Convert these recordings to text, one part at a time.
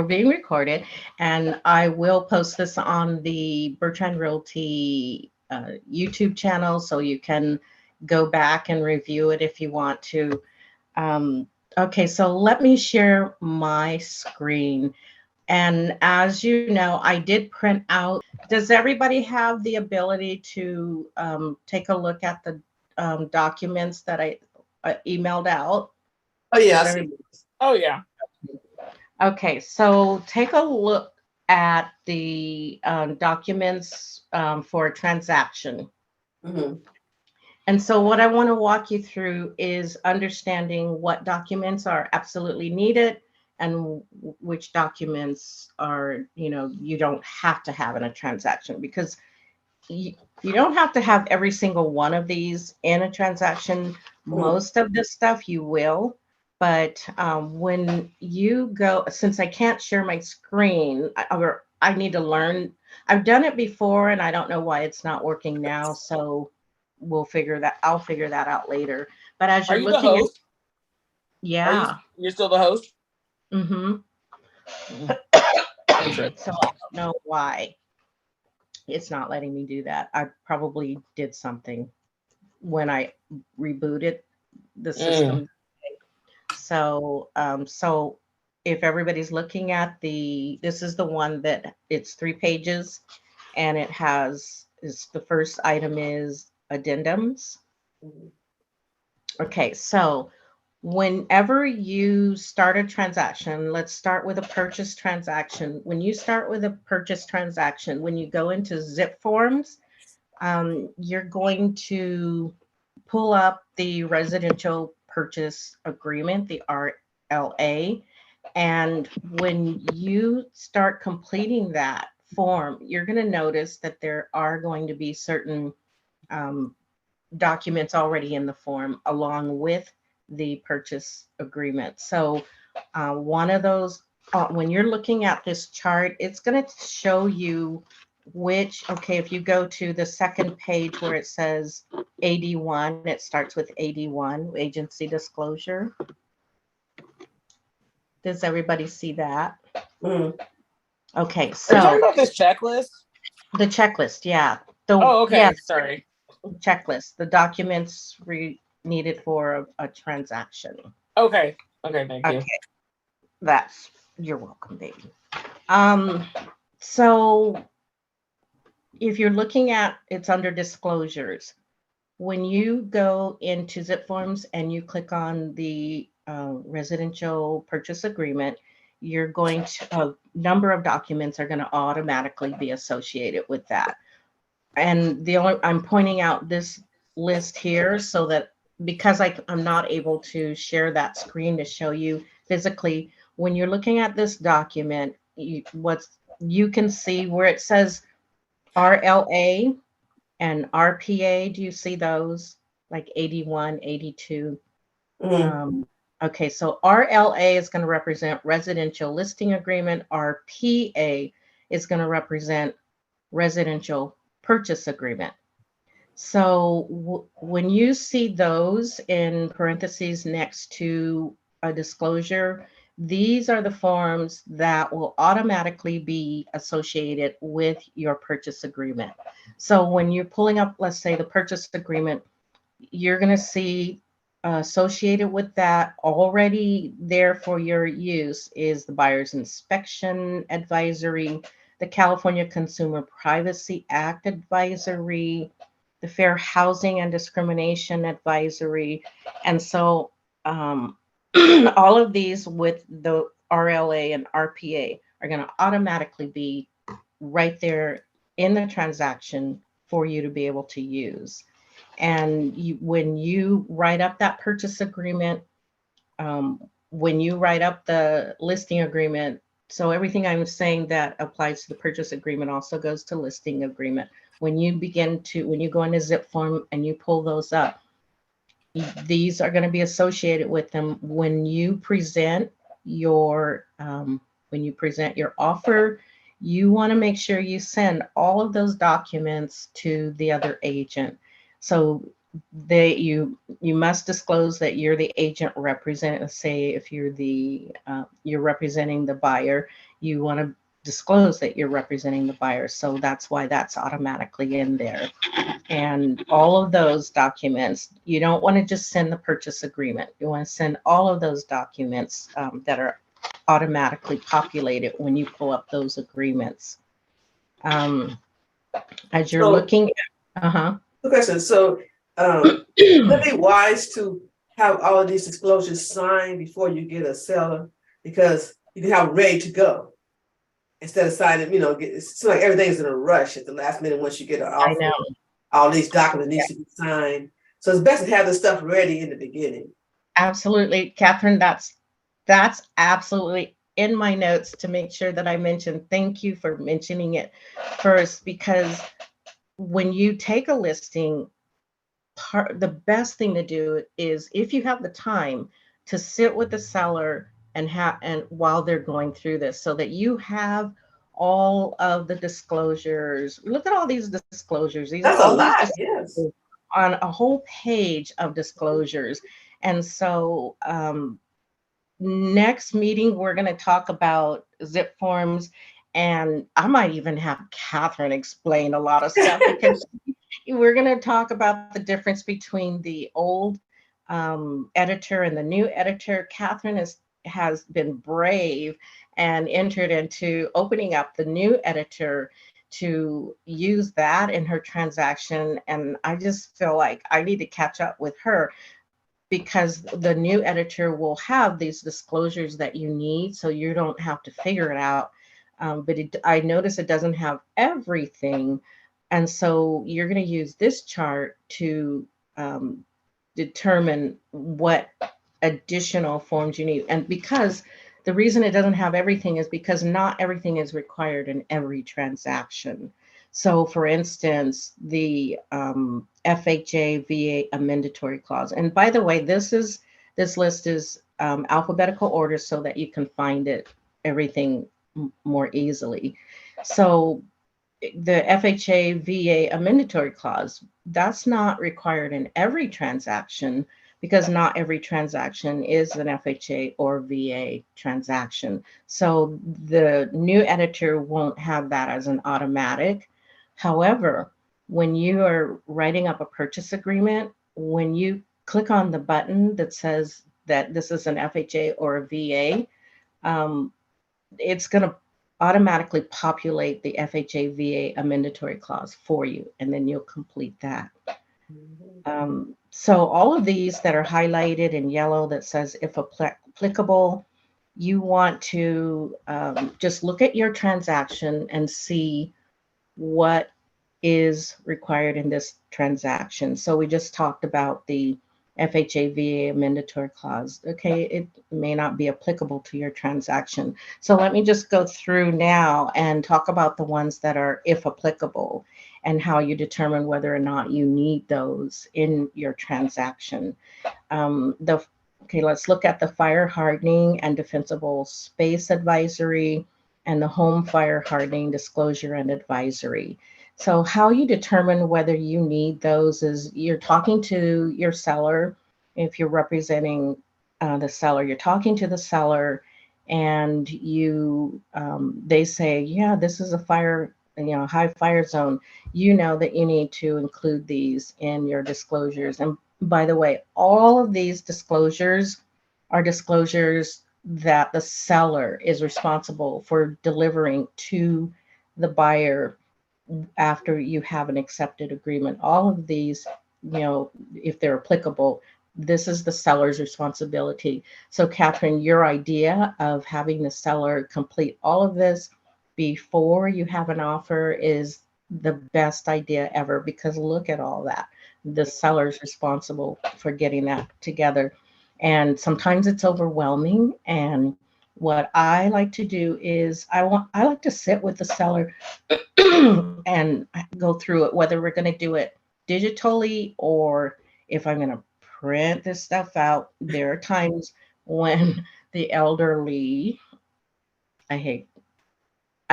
being recorded, and I will post this on the Bertrand Realty YouTube channel, so you can go back and review it if you want to. Um, okay, so let me share my screen. And as you know, I did print out. Does everybody have the ability to take a look at the documents that I emailed out? Oh, yeah. Oh, yeah. Okay, so take a look at the documents for a transaction. Mm-hmm. And so what I want to walk you through is understanding what documents are absolutely needed and which documents are, you don't have to have in a transaction, because you don't have to have every single one of these in a transaction. Most of this stuff you will, but when you go, since I can't share my screen, I need to learn. I've done it before and I don't know why it's not working now. So I'll figure that out later. But as you're looking the host? Yeah. You're still the host? Mm-hmm. So I don't know why it's not letting me do that. I probably did something when I rebooted the system. So if everybody's looking at this is the one that it's 3 pages, and the first item is addendums. Okay, so whenever you start a transaction, let's start with a purchase transaction. When you start with a purchase transaction, when you go into zip forms, you're going to pull up the residential purchase agreement, the RLA. And when you start completing that form, you're going to notice that there are going to be certain documents already in the form along with the purchase agreement. So one of those, when you're looking at this chart, it's going to show you if you go to the second page where it says AD1, it starts with AD1, agency disclosure. Does everybody see that? Okay, so. Are you talking about this checklist? The checklist, yeah. Okay, yeah, sorry. Checklist, the documents needed for a transaction. Okay, thank you. You're welcome, baby. So if you're looking at, it's under disclosures. When you go into zip forms and you click on the residential purchase agreement, you're going to, a number of documents are going to automatically be associated with that. And I'm pointing out this list here so that, because I'm not able to share that screen to show you physically, when you're looking at this document, you can see where it says RLA and RPA. Do you see those? Like 81, 82. Okay, so RLA is going to represent residential listing agreement. RPA is going to represent residential purchase agreement. So when you see those in parentheses next to a disclosure, these are the forms that will automatically be associated with your purchase agreement. So when you're pulling up, let's say, the purchase agreement, you're going to see associated with that already there for your use is the buyer's inspection advisory, the California Consumer Privacy Act advisory, the Fair Housing and Discrimination advisory. And so all of these with the RLA and RPA are going to automatically be right there in the transaction for you to be able to use. And when you write up that purchase agreement, when you write up the listing agreement, so everything I'm saying that applies to the purchase agreement also goes to listing agreement. When you go into zip form and you pull those up, these are going to be associated with them when you present your offer. You want to make sure you send all of those documents to the other agent. So you must disclose that you're the agent representative. Say if you're representing the buyer, you want to disclose that you're representing the buyer. So that's why that's automatically in there. And all of those documents, you don't want to just send the purchase agreement. You want to send all of those documents that are automatically populated when you pull up those agreements. As you're So, looking at, good question. So, would it be wise to have all of these disclosures signed before you get a seller, because you can have them ready to go instead of signing? It's like everything's in a rush at the last minute. Once you get an I offer, know. all these documents need to be signed. So it's best to have this stuff ready in the beginning. Absolutely, Catherine. That's absolutely in my notes to make sure that I mention. Thank you for mentioning it first, because when you take a listing, the best thing to do is, if you have the time, to sit with the seller and while they're going through this, so that you have all of the disclosures. Look at all these disclosures. These are That's a all these lot, yes. on a whole page of disclosures. And so next meeting, we're going to talk about zip forms, and I might even have Catherine explain a lot of stuff, because we're going to talk about the difference between the old editor and the new editor. Catherine has been brave and entered into opening up the new editor to use that in her transaction. And I just feel like I need to catch up with her, because the new editor will have these disclosures that you need, so you don't have to figure it out. But I notice it doesn't have everything. And so you're going to use this chart to determine what additional forms you need. And because the reason it doesn't have everything is because not everything is required in every transaction. So for instance, the FHA VA amendatory clause. And by the way, this list is alphabetical order so that you can find everything more easily. So the FHA VA amendatory clause, that's not required in every transaction, because not every transaction is an FHA or VA transaction. So the new editor won't have that as an automatic. However, when you are writing up a purchase agreement, when you click on the button that says that this is an FHA or a VA, it's going to automatically populate the FHA VA amendatory clause for you, and then you'll complete that. So all of these that are highlighted in yellow that says if applicable, you want to just look at your transaction and see what is required in this transaction. So we just talked about the FHA VA amendatory clause. Okay, it may not be applicable to your transaction. So let me just go through now and talk about the ones that are if applicable, and how you determine whether or not you need those in your transaction. Okay, let's look at the fire hardening and defensible space advisory, and the home fire hardening disclosure and advisory. So how you determine whether you need those is you're talking to your seller. If you're representing the seller, you're talking to the seller, and they say, yeah, this is a fire, high fire zone. You know that you need to include these in your disclosures. And by the way, all of these disclosures are disclosures that the seller is responsible for delivering to the buyer after you have an accepted agreement. All of these, if they're applicable, this is the seller's responsibility. So Catherine, your idea of having the seller complete all of this before you have an offer is the best idea ever, because look at all that. The seller's responsible for getting that together. And sometimes it's overwhelming. And what I like to do is I like to sit with the seller and go through it, whether we're going to do it digitally or if I'm going to print this stuff out. There are times when the elderly, I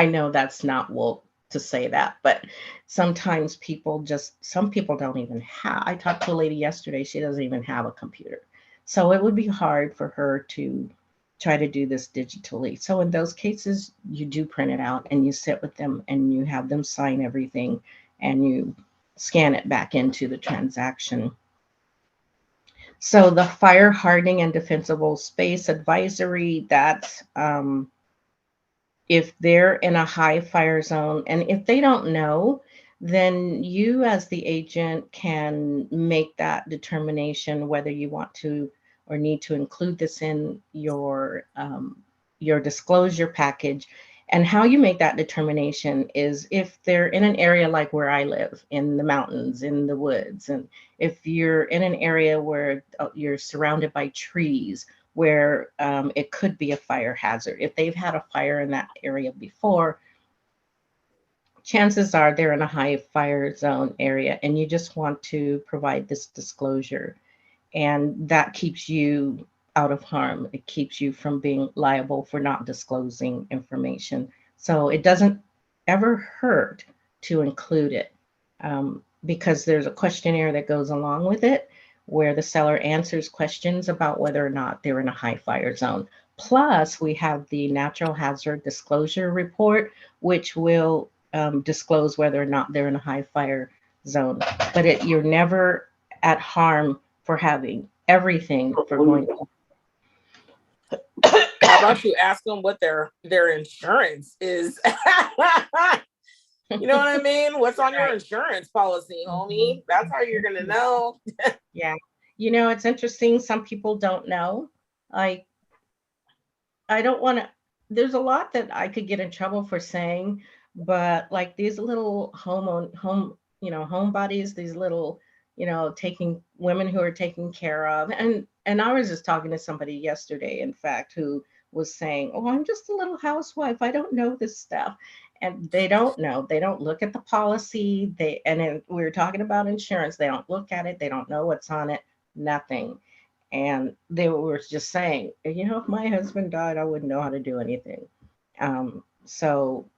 know that's not woke to say that, but sometimes some people don't even have, I talked to a lady yesterday, she doesn't even have a computer. So it would be hard for her to try to do this digitally. So in those cases, you do print it out and you sit with them and you have them sign everything and you scan it back into the transaction. So the fire hardening and defensible space advisory, that's if they're in a high fire zone, and if they don't know, then you as the agent can make that determination whether you want to or need to include this in your disclosure package. And how you make that determination is if they're in an area like where I live, in the mountains, in the woods, and if you're in an area where you're surrounded by trees, where it could be a fire hazard. If they've had a fire in that area before, chances are they're in a high fire zone area, and you just want to provide this disclosure. And that keeps you out of harm. It keeps you from being liable for not disclosing information. So it doesn't ever hurt to include it, because there's a questionnaire that goes along with it where the seller answers questions about whether or not they're in a high fire zone. Plus, we have the natural hazard disclosure report, which will disclose whether or not they're in a high fire zone. But you're never at harm for having everything for going. How about you ask them what their insurance is? You know what I mean? What's on your insurance policy, homie? That's how you're gonna know. Yeah. You know, it's interesting. Some people don't know. Like, I don't want to, there's a lot that I could get in trouble for saying, but like these little homebodies, these little, taking women who are taken care of. And I was just talking to somebody yesterday, in fact, who was saying, "Oh, I'm just a little housewife. I don't know this stuff." And they don't know. They don't look at the policy. We were talking about insurance. They don't look at it. They don't know what's on it. Nothing. And they were just saying, if my husband died, I wouldn't know how to do anything. So,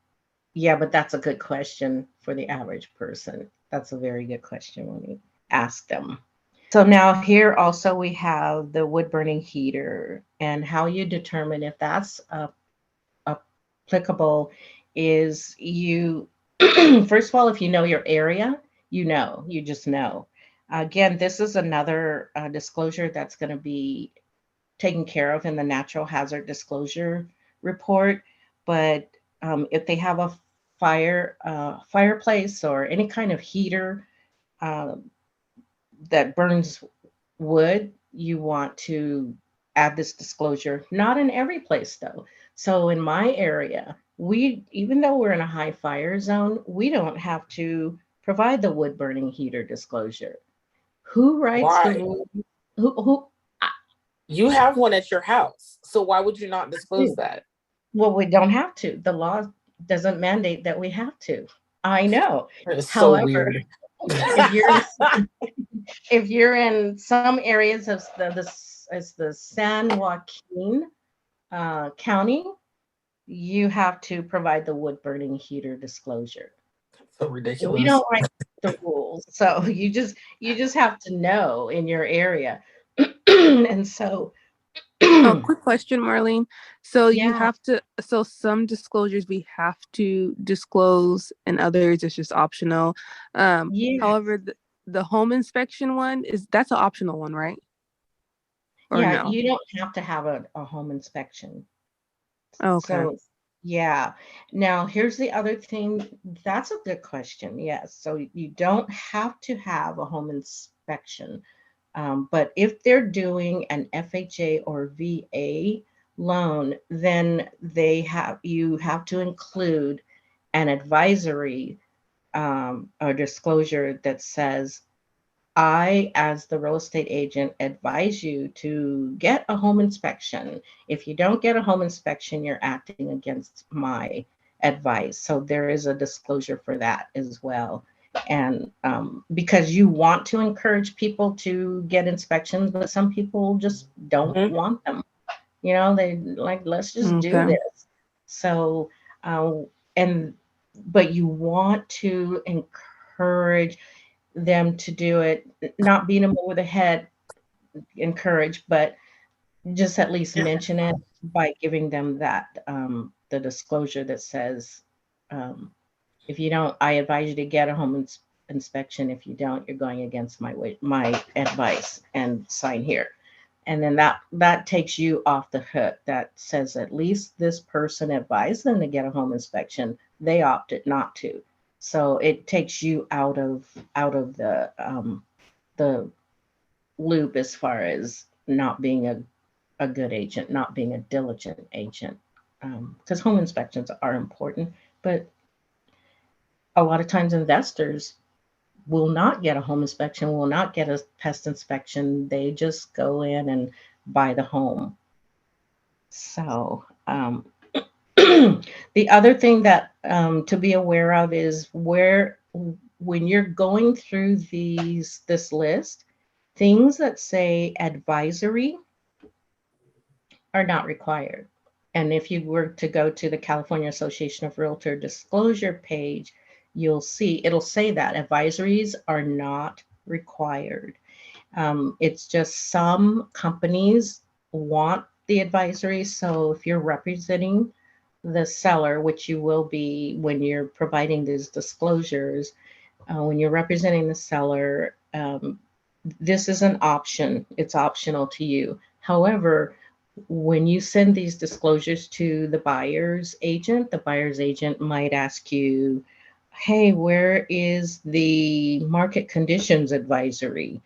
yeah, but that's a good question for the average person. That's a very good question when you ask them. So now here also we have the wood burning heater, and how you determine if that's applicable is you, first of all, if you know your area, you just know. Again, this is another disclosure that's going to be taken care of in the natural hazard disclosure report. But if they have a fireplace or any kind of heater that burns wood, you want to add this disclosure. Not in every place though. So in my area, even though we're in a high fire zone, we don't have to provide the wood burning heater disclosure. Who writes the rules? Who? You have one at your house, so why would you not disclose that? Well, we don't have to. The law doesn't mandate that we have to. I know. It's However, so weird. if you're in some areas of the San Joaquin County, you have to provide the wood burning heater disclosure. So ridiculous. We don't write the rules, so you just have to know in your area. And so quick question, Marlene. So Yeah. you have to, so some disclosures we have to disclose and others it's just optional. Yeah. However, the home inspection one that's an optional one, right? Or Yeah, no? you don't have to have a home inspection. Okay. So yeah. Now here's the other thing. That's a good question. Yes. So you don't have to have a home inspection. But if they're doing an FHA or VA loan, then you have to include an advisory or disclosure that says, I, as the real estate agent, advise you to get a home inspection. If you don't get a home inspection, you're acting against my advice. So there is a disclosure for that as well. And because you want to encourage people to get inspections, but some people just don't want them. They like, let's just do this. So, but you want to encourage them to do it, not beat them over the head, encourage, but just at least Yeah. mention it by giving them that, the disclosure that says, if you don't, I advise you to get a home inspection. If you don't, you're going against my advice, and sign here. And then that takes you off the hook. That says at least this person advised them to get a home inspection. They opted not to. So it takes you out of the loop as far as not being a good agent, not being a diligent agent. Because home inspections are important, but a lot of times investors will not get a home inspection, will not get a pest inspection. They just go in and buy the home. So the other thing that to be aware of is when you're going through this list, things that say advisory are not required. And if you were to go to the California Association of Realtor disclosure page, you'll see it'll say that advisories are not required. It's just some companies want the advisory. So if you're representing the seller, which you will be when you're providing these disclosures, when you're representing the seller, this is an option. It's optional to you. However, when you send these disclosures to the buyer's agent might ask you, hey, where is the market conditions advisory?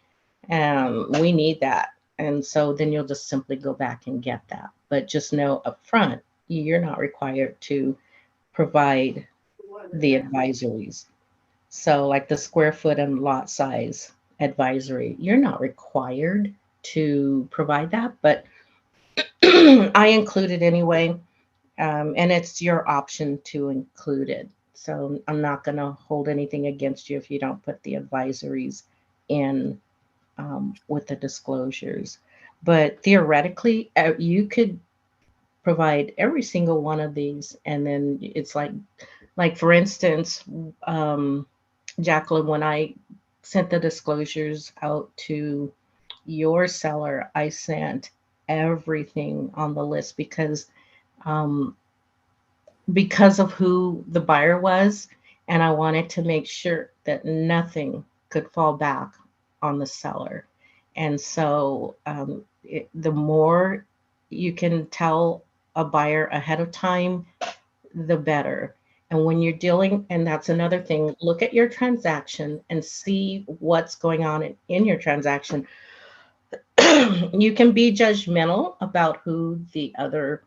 We need that. And so then you'll just simply go back and get that. But just know upfront, you're not required to provide the advisories. So like the square foot and lot size advisory, you're not required to provide that, but I include it anyway. And it's your option to include it. So I'm not going to hold anything against you if you don't put the advisories in with the disclosures. But theoretically, you could provide every single one of these, and then it's like for instance, Jacqueline, when I sent the disclosures out to your seller, I sent everything on the list um, because of who the buyer was, and I wanted to make sure that nothing could fall back on the seller. And so the more you can tell a buyer ahead of time, the better. And when you're dealing, and that's another thing, look at your transaction and see what's going on in your transaction. You can be judgmental about who the other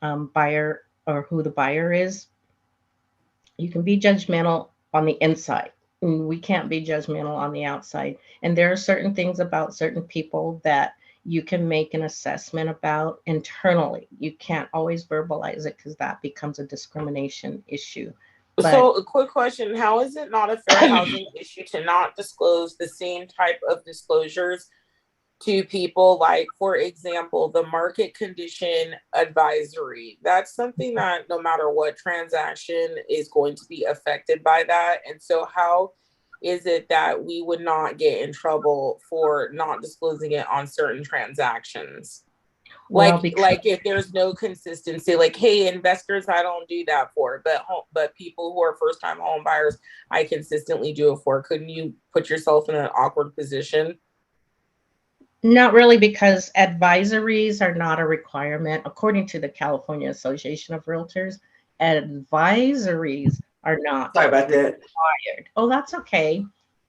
buyer or who the buyer is. You can be judgmental on the inside. We can't be judgmental on the outside. And there are certain things about certain people that you can make an assessment about internally. You can't always verbalize it because that becomes a discrimination issue. But So a quick question, how is it not a fair housing issue to not disclose the same type of disclosures to people, like, for example, the market condition advisory? That's something that no matter what transaction is going to be affected by that. And so how is it that we would not get in trouble for not disclosing it on certain transactions? well, Like if there's no consistency, like, hey, investors, I don't do that for, but people who are first time home buyers, I consistently do it for. Couldn't you put yourself in an awkward position? not really, because advisories are not a requirement. According to the California Association of Realtors, advisories are not Sorry about that. required. Oh, that's okay.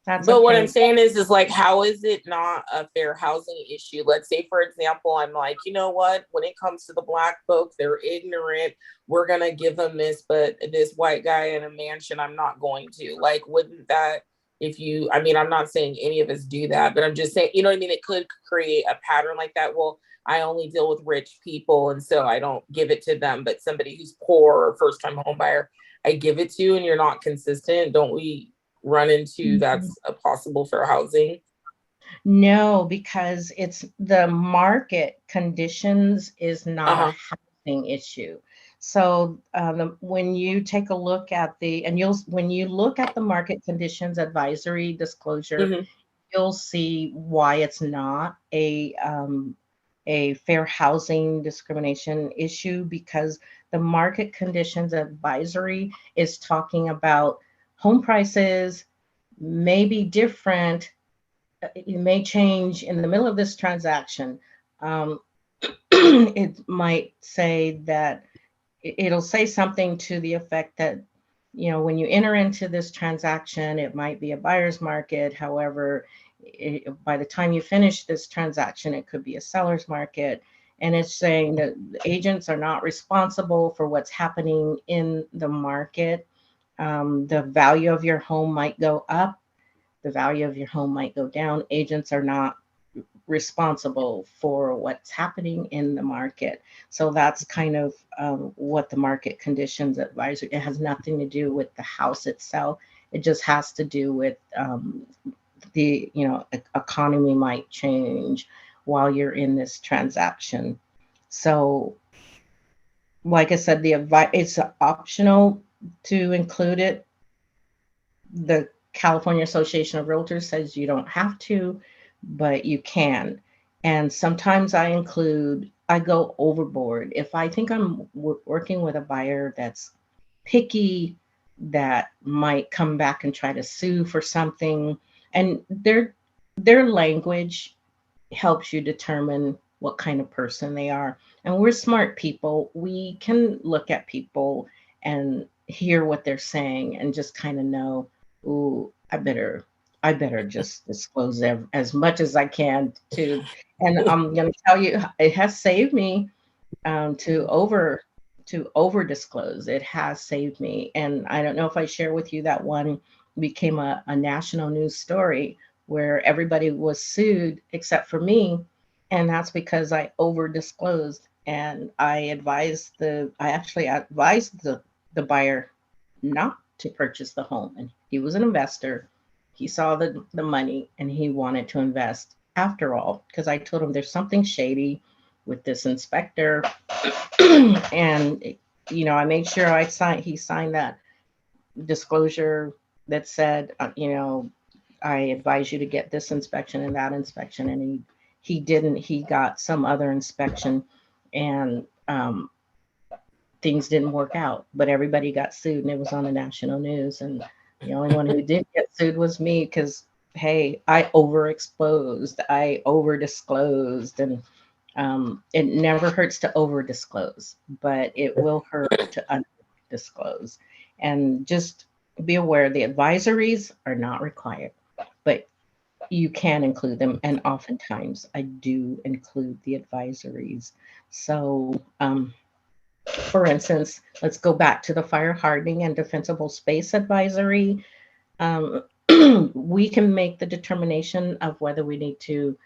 That's But what I'm okay. saying is like, how is it not a fair housing issue? Let's say, for example, I'm like, you know what? When it comes to the black folks, they're ignorant. We're gonna give them this, but this white guy in a mansion, I'm not going to. Like, wouldn't that, I mean, I'm not saying any of us do that, but I'm just saying, you know what I mean? It could create a pattern like that. Well, I only deal with rich people, and so I don't give it to them. But somebody who's poor or first time home buyer, I give it to, and you're not consistent. Don't we run into that's a possible fair housing? No, because it's the market conditions is not a housing issue. So when you take a look at when you look at the market conditions advisory disclosure, Mhm. you'll see why it's not a fair housing discrimination issue because the market conditions advisory is talking about home prices may be different. It may change in the middle of this transaction. Um, it might say that it'll say something to the effect that, you know, when you enter into this transaction, it might be a buyer's market. However, by the time you finish this transaction, it could be a seller's market. And it's saying that the agents are not responsible for what's happening in the market. The value of your home might go up, the value of your home might go down. Agents are not responsible for what's happening in the market. So that's kind of what the market conditions advisor. It has nothing to do with the house itself. It just has to do with the, you know, economy might change while you're in this transaction. So, like I said, the advice, it's optional to include it. The California Association of Realtors says you don't have to, but you can. And sometimes I go overboard. If I think I'm working with a buyer that's picky, that might come back and try to sue for something, and their language helps you determine what kind of person they are. And we're smart people. We can look at people and hear what they're saying and just kind of know, ooh, I better just disclose as much as I can to. And I'm going to tell you, it has saved me to over disclose. It has saved me. And I don't know if I share with you that one became a national news story where everybody was sued except for me. And that's because I over disclosed, and I actually advised the buyer not to purchase the home. And he was an investor. He saw the money and he wanted to invest after all, because I told him there's something shady with this inspector. And, you know, I made sure he signed that disclosure that said, you know, I advise you to get this inspection and that inspection. And he didn't, he got some other inspection, and things didn't work out, but everybody got sued and it was on the national news. And the only one who didn't get sued was me, because, hey, I overexposed, I over disclosed. And it never hurts to over disclose, but it will hurt to undisclose. And just be aware the advisories are not required, but you can include them. And oftentimes I do include the advisories. So, for instance, let's go back to the fire hardening and defensible space advisory. We can make the determination of whether we need to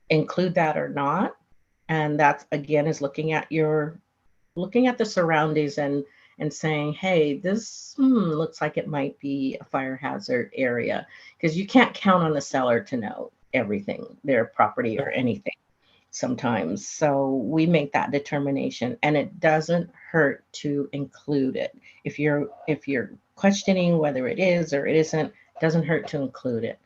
include that or not. And that again is looking at the surroundings and saying, hey, this looks like it might be a fire hazard area, because you can't count on the seller to know everything, their property or anything sometimes. So we make that determination, and it doesn't hurt to include it. If you're questioning whether it is or it isn't, it doesn't hurt to include it,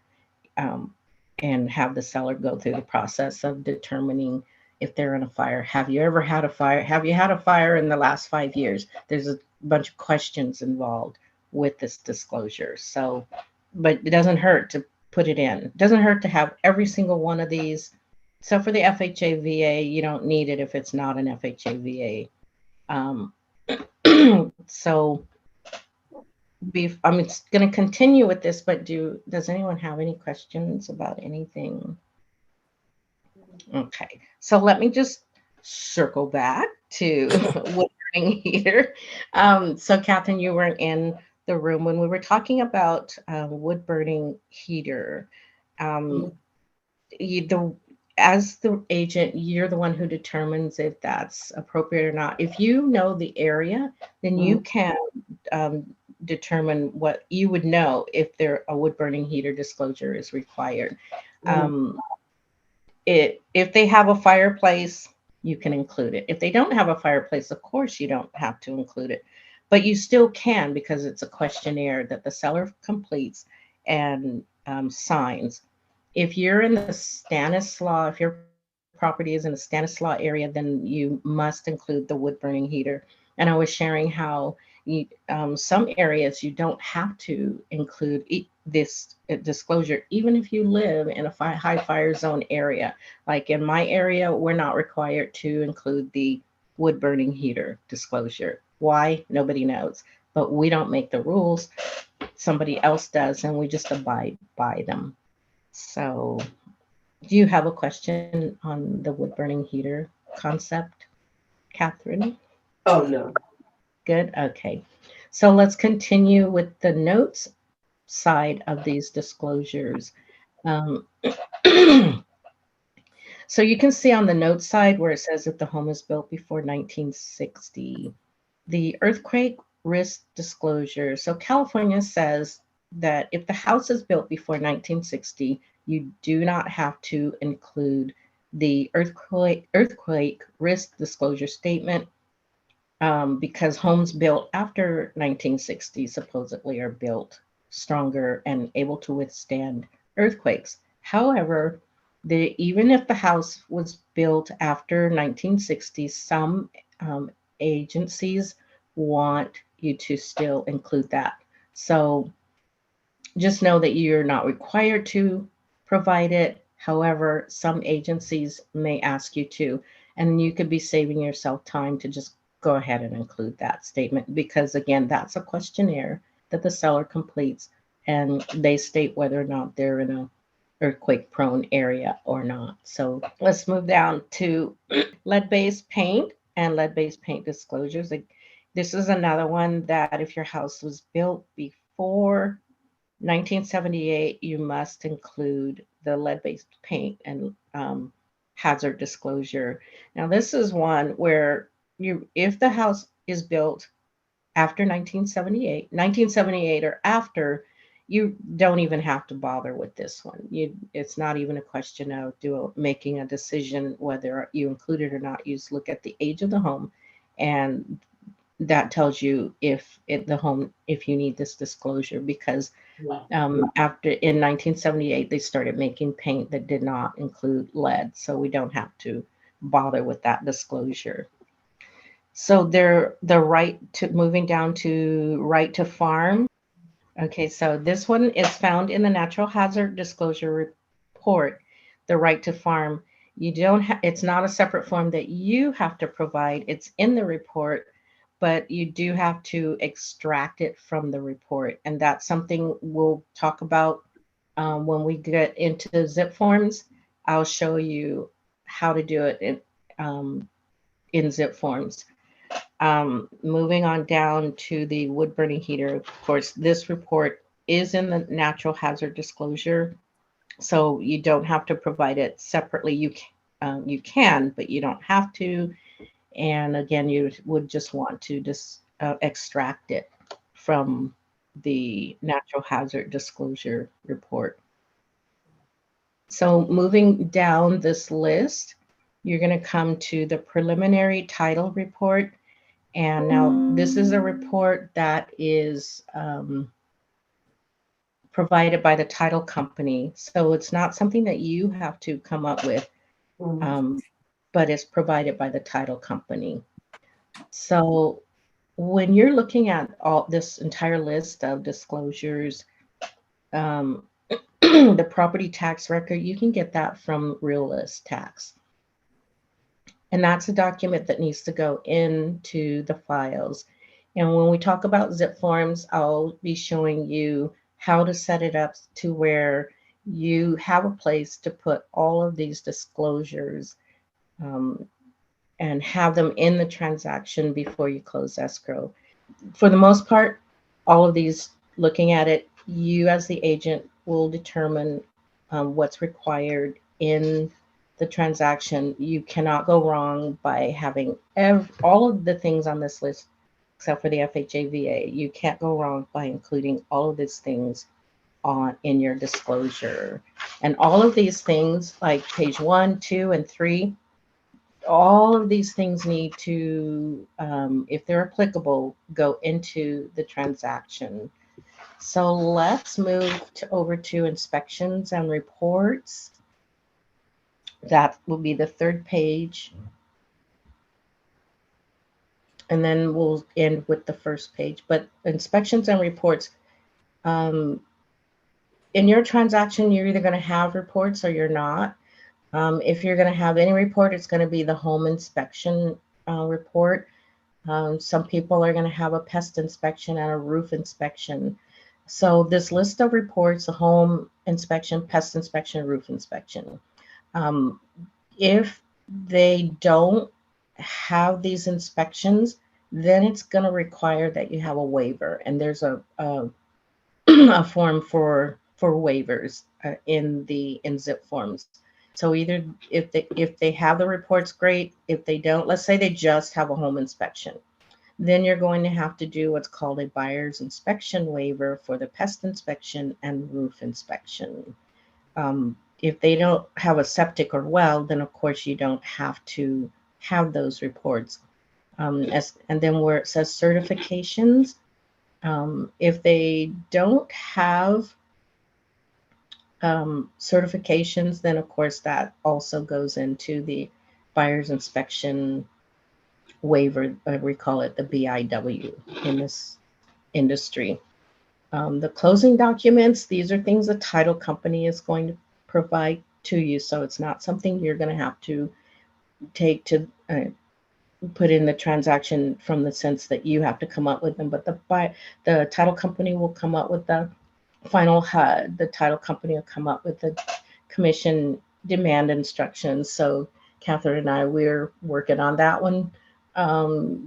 and have the seller go through the process of determining if they're in a fire. Have you ever had a fire? Have you had a fire in the last 5 years? There's a bunch of questions involved with this disclosure. So, but it doesn't hurt to put it in. It doesn't hurt to have every single one of these. So for the FHA VA, you don't need it if it's not an FHA VA. So I'm going to continue with this, but does anyone have any questions about anything? Okay, so let me just circle back to wood burning heater. So Catherine, you weren't in the room when we were talking about wood burning heater. As the agent, you're the one who determines if that's appropriate or not. If you know the area, then you can determine what you would know if a wood burning heater disclosure is required. If they have a fireplace, you can include it. If they don't have a fireplace, of course, you don't have to include it, but you still can, because it's a questionnaire that the seller completes and signs. If you're in the Stanislaus, if you're property is in a Stanislaus area, then you must include the wood burning heater. And I was sharing how some areas you don't have to include this disclosure, even if you live in a high fire zone area. Like in my area, we're not required to include the wood burning heater disclosure. Why? Nobody knows. But we don't make the rules. Somebody else does, and we just abide by them. So, do you have a question on the wood burning heater concept, Catherine? Oh, no. Good. Okay. So let's continue with the notes side of these disclosures. So you can see on the notes side where it says that the home is built before 1960, the earthquake risk disclosure. So California says that if the house is built before 1960, you do not have to include the earthquake risk disclosure statement, because homes built after 1960 supposedly are built stronger and able to withstand earthquakes. However, even if the house was built after 1960, some agencies want you to still include that. So just know that you're not required to provide it. However, some agencies may ask you to, and you could be saving yourself time to just go ahead and include that statement, because again, that's a questionnaire that the seller completes, and they state whether or not they're in a earthquake prone area or not. So let's move down to lead-based paint and lead-based paint disclosures. Like, this is another one that if your house was built before 1978, you must include the lead-based paint and hazard disclosure. Now, this is one where if the house is built after 1978 or after, you don't even have to bother with this one. It's not even a question of making a decision whether you include it or not. You just look at the age of the home, and that tells you if you need this disclosure, because after in 1978 they started making paint that did not include lead, so we don't have to bother with that disclosure. So moving down to right to farm. Okay, so this one is found in the natural hazard disclosure report, the right to farm. It's not a separate form that you have to provide. It's in the report, but you do have to extract it from the report. And that's something we'll talk about when we get into zip forms. I'll show you how to do it in zip forms. Moving on down to the wood burning heater. Of course, this report is in the natural hazard disclosure, so you don't have to provide it separately. You can, but you don't have to. And again, you would just want to extract it from the natural hazard disclosure report. So moving down this list, you're going to come to the preliminary title report. And now this is a report that is provided by the title company. So it's not something that you have to come up with, but it's provided by the title company. So when you're looking at all this entire list of disclosures, the property tax record, you can get that from Realist Tax. And that's a document that needs to go into the files. And when we talk about zip forms, I'll be showing you how to set it up to where you have a place to put all of these disclosures and have them in the transaction before you close escrow. For the most part, all of these, looking at it, you as the agent will determine what's required in the transaction. You cannot go wrong by having all of the things on this list, except for the FHA-VA. You can't go wrong by including all of these things in your disclosure. And all of these things, like page 1, 2, and 3, all of these things need to, if they're applicable, go into the transaction. So let's move over to inspections and reports. That will be the third page. And then we'll end with the first page. But inspections and reports, in your transaction, you're either going to have reports or you're not. If you're going to have any report, it's going to be the home inspection report. Some people are going to have a pest inspection and a roof inspection. So this list of reports, a home inspection, pest inspection, roof inspection. If they don't have these inspections, then it's going to require that you have a waiver. And there's a a form for waivers in Zip Forms. So either if they have the reports, great. If they don't, let's say they just have a home inspection, then you're going to have to do what's called a buyer's inspection waiver for the pest inspection and roof inspection. If they don't have a septic or well, then of course you don't have to have those reports. And then where it says certifications, if they don't have certifications, then of course that also goes into the buyer's inspection waiver. We call it the BIW in this industry. The closing documents, these are things the title company is going to provide to you. So it's not something you're going to have to take to put in the transaction from the sense that you have to come up with them, but the title company will come up with the final HUD. The title company will come up with the commission demand instructions. So Catherine and I, we're working on that one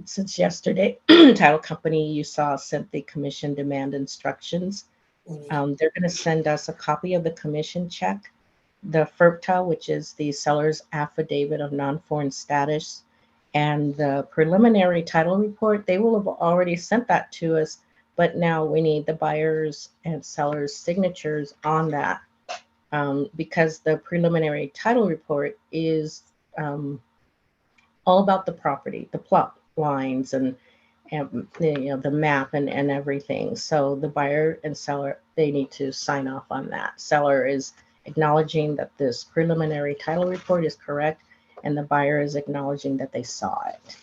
since yesterday. Title company, you saw, sent the commission demand instructions. They're going to send us a copy of the commission check, the FERPTA, which is the seller's affidavit of non-foreign status, and the preliminary title report. They will have already sent that to us, but now we need the buyers and sellers' signatures on that, because the preliminary title report is all about the property, the plot lines, and the map and everything. So the buyer and seller, they need to sign off on that. Seller is acknowledging that this preliminary title report is correct, and the buyer is acknowledging that they saw it.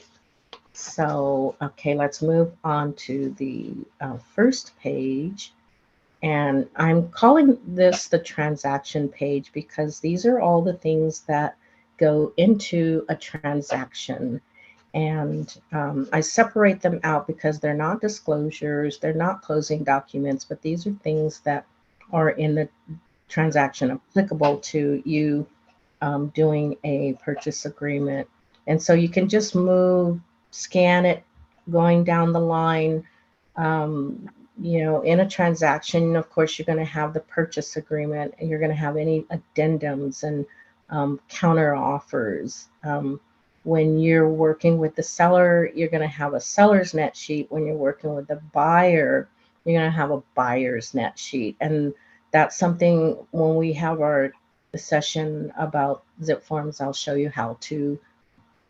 So, okay, let's move on to the first page. And I'm calling this the transaction page because these are all the things that go into a transaction. And I separate them out because they're not disclosures, they're not closing documents, but these are things that are in the transaction applicable to you doing a purchase agreement. And so you can just scan it, going down the line. In a transaction, of course, you're going to have the purchase agreement, and you're going to have any addendums and counter offers. When you're working with the seller, you're going to have a seller's net sheet. When you're working with the buyer, you're going to have a buyer's net sheet. And that's something, when we have our session about Zip Forms, I'll show you how to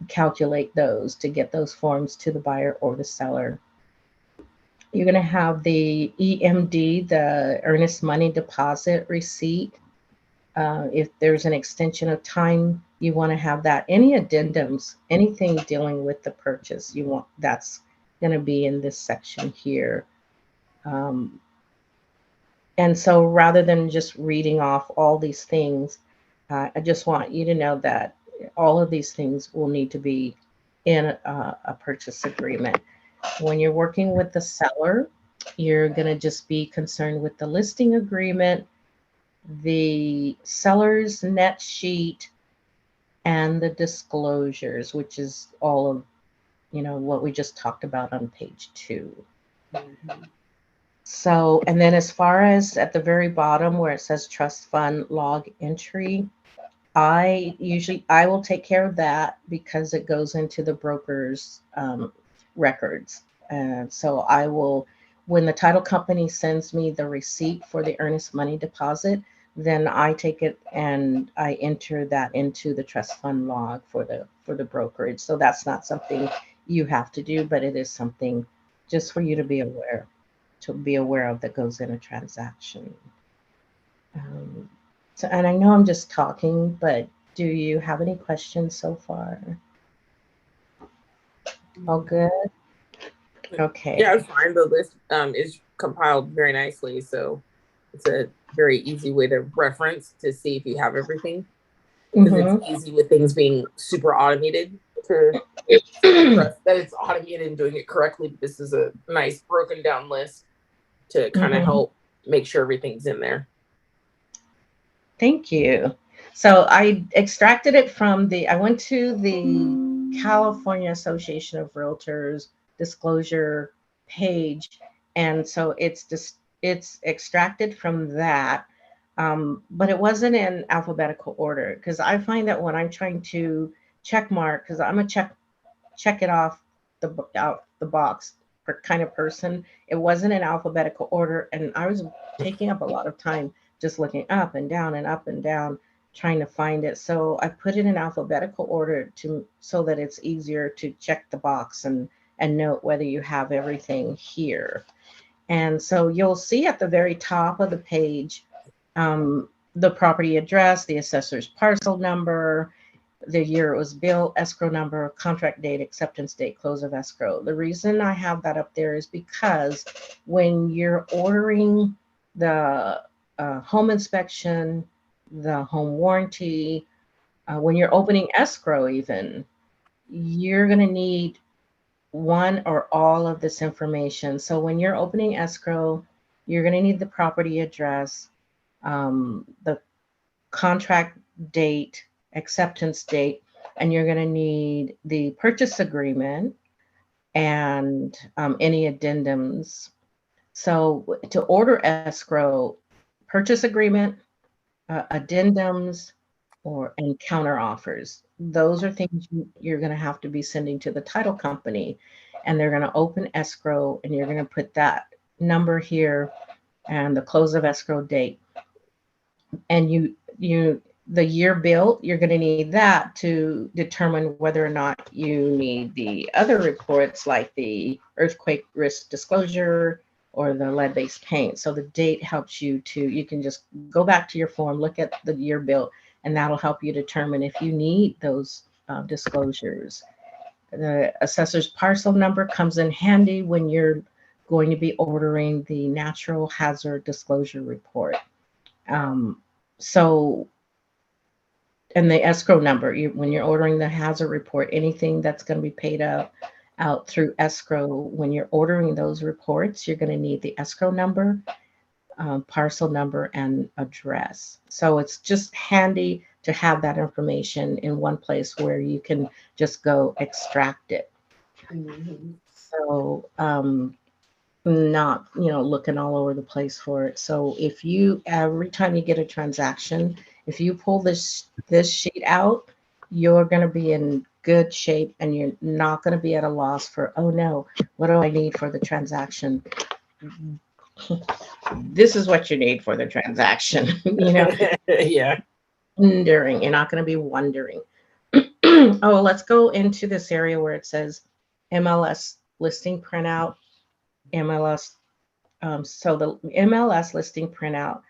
calculate those to get those forms to the buyer or the seller. You're going to have the EMD, the earnest money deposit receipt. If there's an extension of time, you want to have that. Any addendums, anything dealing with the purchase, that's going to be in this section here. And so rather than just reading off all these things, I just want you to know that all of these things will need to be in a purchase agreement. When you're working with the seller, you're going to just be concerned with the listing agreement, the seller's net sheet, and the disclosures, which is all of what we just talked about on page 2. Mm-hmm. So, and then as far as at the very bottom where it says trust fund log entry, I will take care of that because it goes into the broker's records. And so I will, when the title company sends me the receipt for the earnest money deposit, then I take it and I enter that into the trust fund log for the brokerage. So that's not something you have to do, but it is something just for you to be aware of that goes in a transaction. So, and I know I'm just talking, but Do you have any questions so far? All good? Okay. Yeah, it's fine. The list is compiled very nicely, so it's a very easy way to reference to see if you have everything. Because Mhm. it's easy with things being super automated to trust that it's automated and doing it correctly. But this is a nice broken down list to kind of Mhm. help make sure everything's in there. Thank you. So I extracted it from I went to the California Association of Realtors disclosure page. And so it's extracted from that. But it wasn't in alphabetical order because I find that when I'm trying to check mark, because I'm a check it off out the box kind of person, it wasn't in alphabetical order. And I was taking up a lot of time just looking up and down and up and down trying to find it. So I put it in alphabetical order so that it's easier to check the box and note whether you have everything here. And so you'll see at the very top of the page the property address, the assessor's parcel number, the year it was built, escrow number, contract date, acceptance date, close of escrow. The reason I have that up there is because when you're ordering the home inspection, the home warranty, when you're opening escrow even, you're going to need one or all of this information. So when you're opening escrow, you're going to need the property address, the contract date, acceptance date, and you're going to need the purchase agreement and any addendums. So to order escrow, purchase agreement, addendums, and counter offers. Those are things you're going to have to be sending to the title company, and they're going to open escrow, and you're going to put that number here and the close of escrow date. And the year built, you're going to need that to determine whether or not you need the other reports like the earthquake risk disclosure or the lead-based paint. So the date helps you can just go back to your form, look at the year built, and that'll help you determine if you need those disclosures. The assessor's parcel number comes in handy when you're going to be ordering the natural hazard disclosure report. So, and the escrow number, when you're ordering the hazard report, anything that's going to be paid out through escrow, when you're ordering those reports, you're going to need the escrow number, parcel number, and address. So it's just handy to have that information in one place where you can just go extract it. Mhm. So not looking all over the place for it. So if every time you get a transaction, if you pull this sheet out, you're going to be in good shape, and you're not going to be at a loss for, oh no, what do I need for the transaction? This is what you need for the transaction. Yeah. Wondering. You're not going to be wondering. Oh, let's go into this area where it says MLS listing printout, MLS. So the MLS listing printout,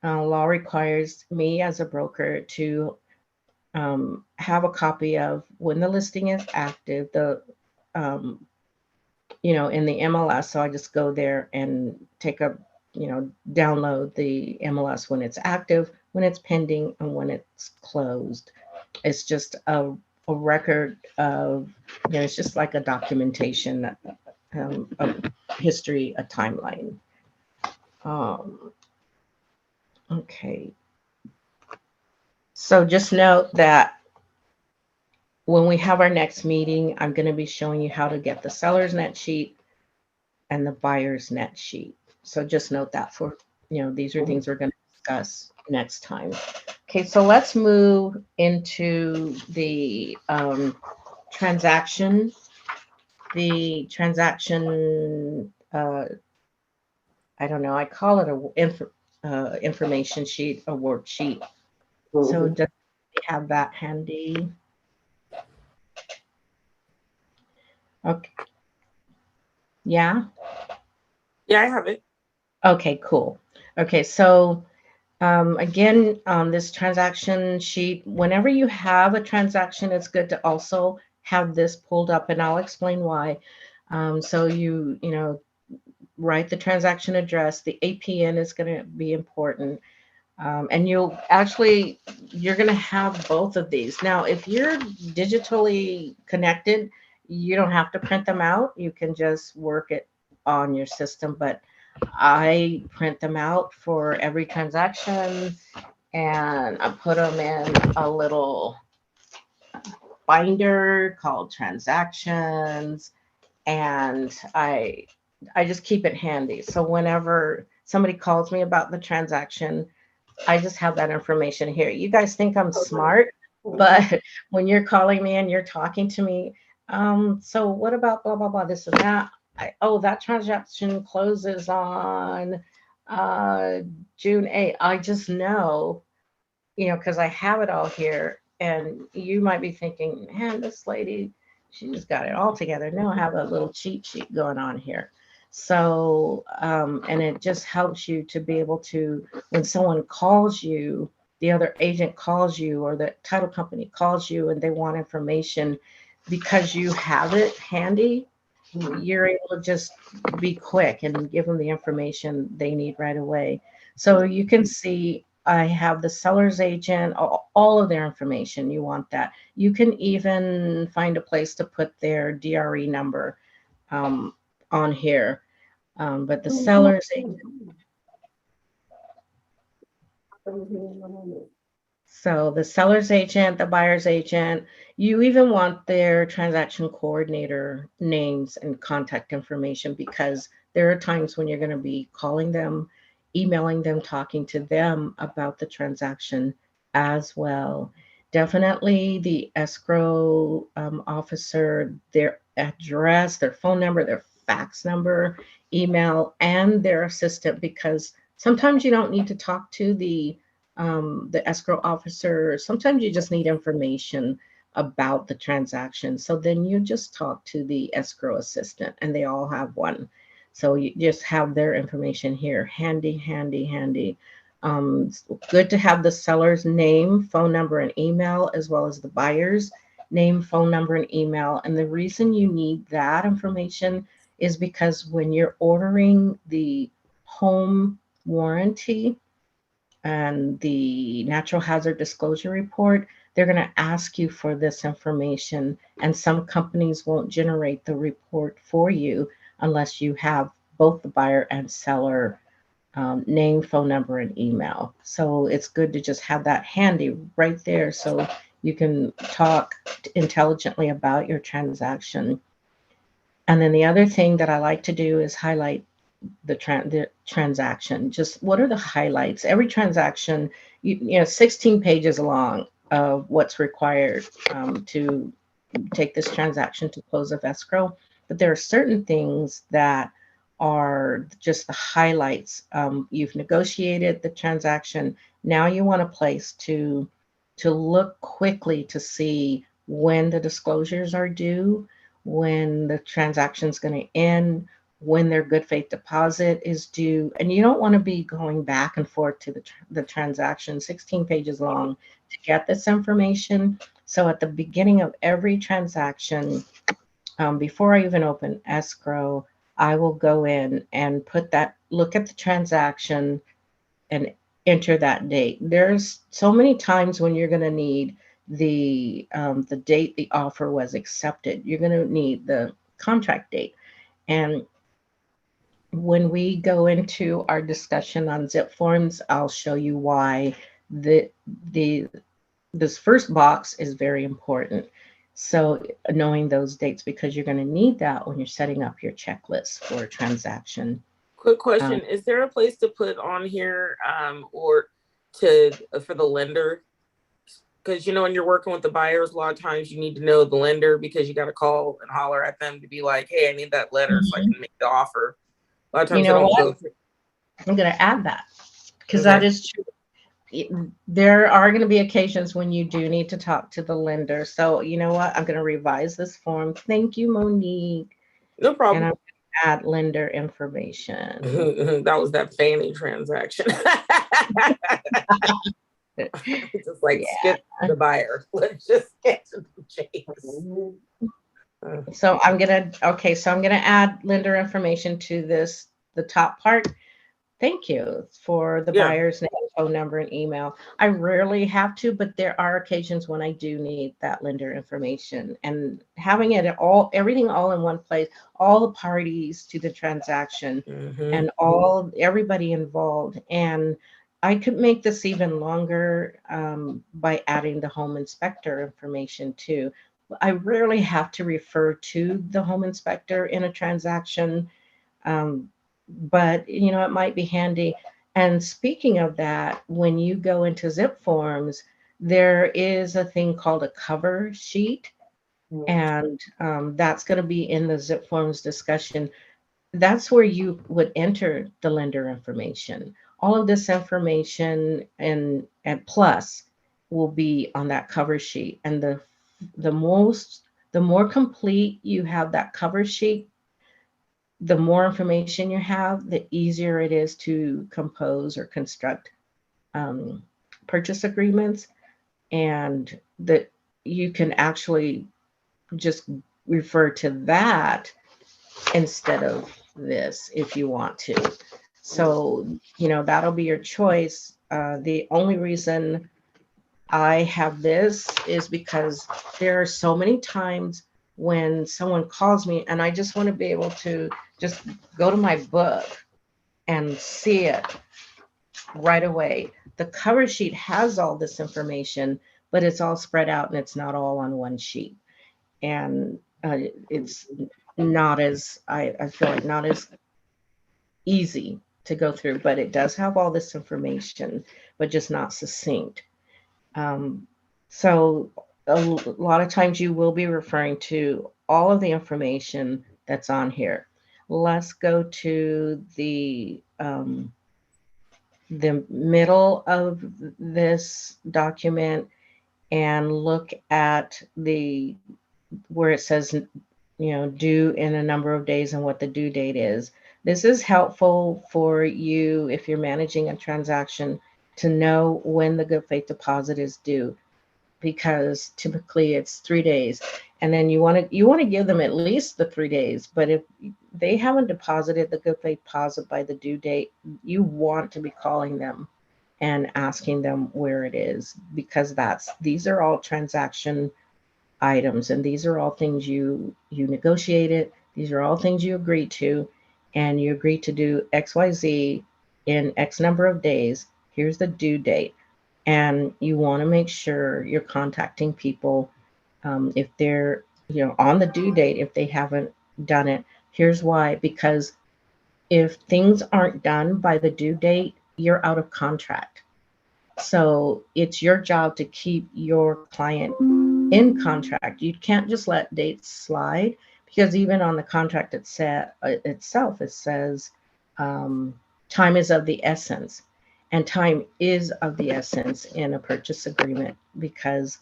law requires me as a broker to have a copy of when the listing is active, in the MLS. So I just go there and download the MLS when it's active, when it's pending, and when it's closed. It's just a record of, it's just like a documentation of history, a timeline. Okay. So just note that when we have our next meeting, I'm going to be showing you how to get the seller's net sheet and the buyer's net sheet. So just note that these are things we're going to discuss next time. Okay, so let's move into the transaction. The transaction, I don't know, I call it a information sheet, a worksheet. So just have that handy. Okay. Yeah. Yeah, I have it. Okay, cool. Okay, so Again, on this transaction sheet, whenever you have a transaction, it's good to also have this pulled up, and I'll explain why. So you know, write the transaction address. The APN is going to be important. And you're going to have both of these. Now, if you're digitally connected, you don't have to print them out. You can just work it on your system. But I print them out for every transaction, and I put them in a little binder called transactions, and I just keep it handy. So whenever somebody calls me about the transaction, I just have that information here. You guys think I'm smart, but when you're calling me and you're talking to me, so what about blah blah blah, this and that? Oh, that transaction closes on uh, June 8th. I just know, because I have it all here. And you might be thinking, man, this lady, she just got it all together. No, I have a little cheat sheet going on here. So, and it just helps you to be able to, when someone calls you, the other agent calls you, or the title company calls you and they want information, because you have it handy, you're able to just be quick and give them the information they need right away. So you can see I have the seller's agent, all of their information. You want that. You can even find a place to put their DRE number um, on here. But the seller's agent, so the seller's agent, the buyer's agent, you even want their transaction coordinator names and contact information, because there are times when you're going to be calling them, emailing them, talking to them about the transaction as well. Definitely the escrow officer, their address, their phone number, their fax number, email, and their assistant, because sometimes you don't need to talk to the escrow officer. Sometimes you just need information about the transaction. So then you just talk to the escrow assistant, and they all have one. So you just have their information here. Handy, handy, handy. It's good to have the seller's name, phone number, and email, as well as the buyer's name, phone number, and email. And the reason you need that information is because when you're ordering the home warranty and the natural hazard disclosure report, they're going to ask you for this information. And some companies won't generate the report for you unless you have both the buyer and seller name, phone number, and email. So it's good to just have that handy right there so you can talk intelligently about your transaction. And then the other thing that I like to do is highlight the transaction. Just what are the highlights? Every transaction, 16 pages long of what's required to take this transaction to close of escrow. But there are certain things that are just the highlights. You've negotiated the transaction. Now you want a place to look quickly to see when the disclosures are due, when the transaction's going to end, when their good faith deposit is due. And you don't want to be going back and forth to the transaction, 16 pages long, to get this information. So at the beginning of every transaction, before I even open escrow, I will go in and look at the transaction and enter that date. There's so many times when you're going to need the date the offer was accepted. You're going to need the contract date. And when we go into our discussion on zip forms, I'll show you why this first box is very important. So knowing those dates, because you're going to need that when you're setting up your checklist for a transaction. Quick question: is there a place to put on here, or for the lender? Because when you're working with the buyers, a lot of times you need to know the lender, because you got to call and holler at them to be like, "Hey, I need that letter so I can make the offer." A lot of times they don't go through. I'm going to add that, because that is true. There are going to be occasions when you do need to talk to the lender. So you know what? I'm going to revise this form. Thank you, Monique. No problem. And I'm going add lender information. That was that Fannie transaction. Just like Yeah. skip the buyer. Let's just get to the chase. So I'm gonna add lender information to this, the top part. Thank you for the Yeah. buyer's name, phone number, and email. I rarely have to, but there are occasions when I do need that lender information, and having it all, everything all in one place, all the parties to the transaction and everybody involved. And I could make this even longer by adding the home inspector information too. I rarely have to refer to the home inspector in a transaction. But it might be handy. And speaking of that, when you go into Zip Forms, there is a thing called a cover sheet, and that's going to be in the Zip Forms discussion. That's where you would enter the lender information. All of this information and plus will be on that cover sheet. And the more complete you have that cover sheet, the more information you have, the easier it is to compose or construct purchase agreements, and that you can actually just refer to that instead of this if you want to. So, that'll be your choice. The only reason I have this is because there are so many times when someone calls me and I just want to be able to just go to my book and see it right away. The cover sheet has all this information, but it's all spread out and it's not all on one sheet. And it's not as, I feel like, not as easy to go through, but it does have all this information, but just not succinct. So a lot of times you will be referring to all of the information that's on here. Let's go to the middle of this document and look at where it says, due in a number of days and what the due date is. This is helpful for you if you're managing a transaction to know when the good faith deposit is due, because typically it's 3 days, and then you want to give them at least the 3 days. But if they haven't deposited the good faith deposit by the due date, you want to be calling them and asking them where it is, because these are all transaction items, and these are all things you negotiated. These are all things you agreed to, and you agreed to do XYZ in X number of days. Here's the due date. And you want to make sure you're contacting people if they're on the due date, if they haven't done it. Here's why: because if things aren't done by the due date, you're out of contract. So it's your job to keep your client in contract. You can't just let dates slide, because even on the contract itself, it says time is of the essence. And time is of the essence in a purchase agreement, because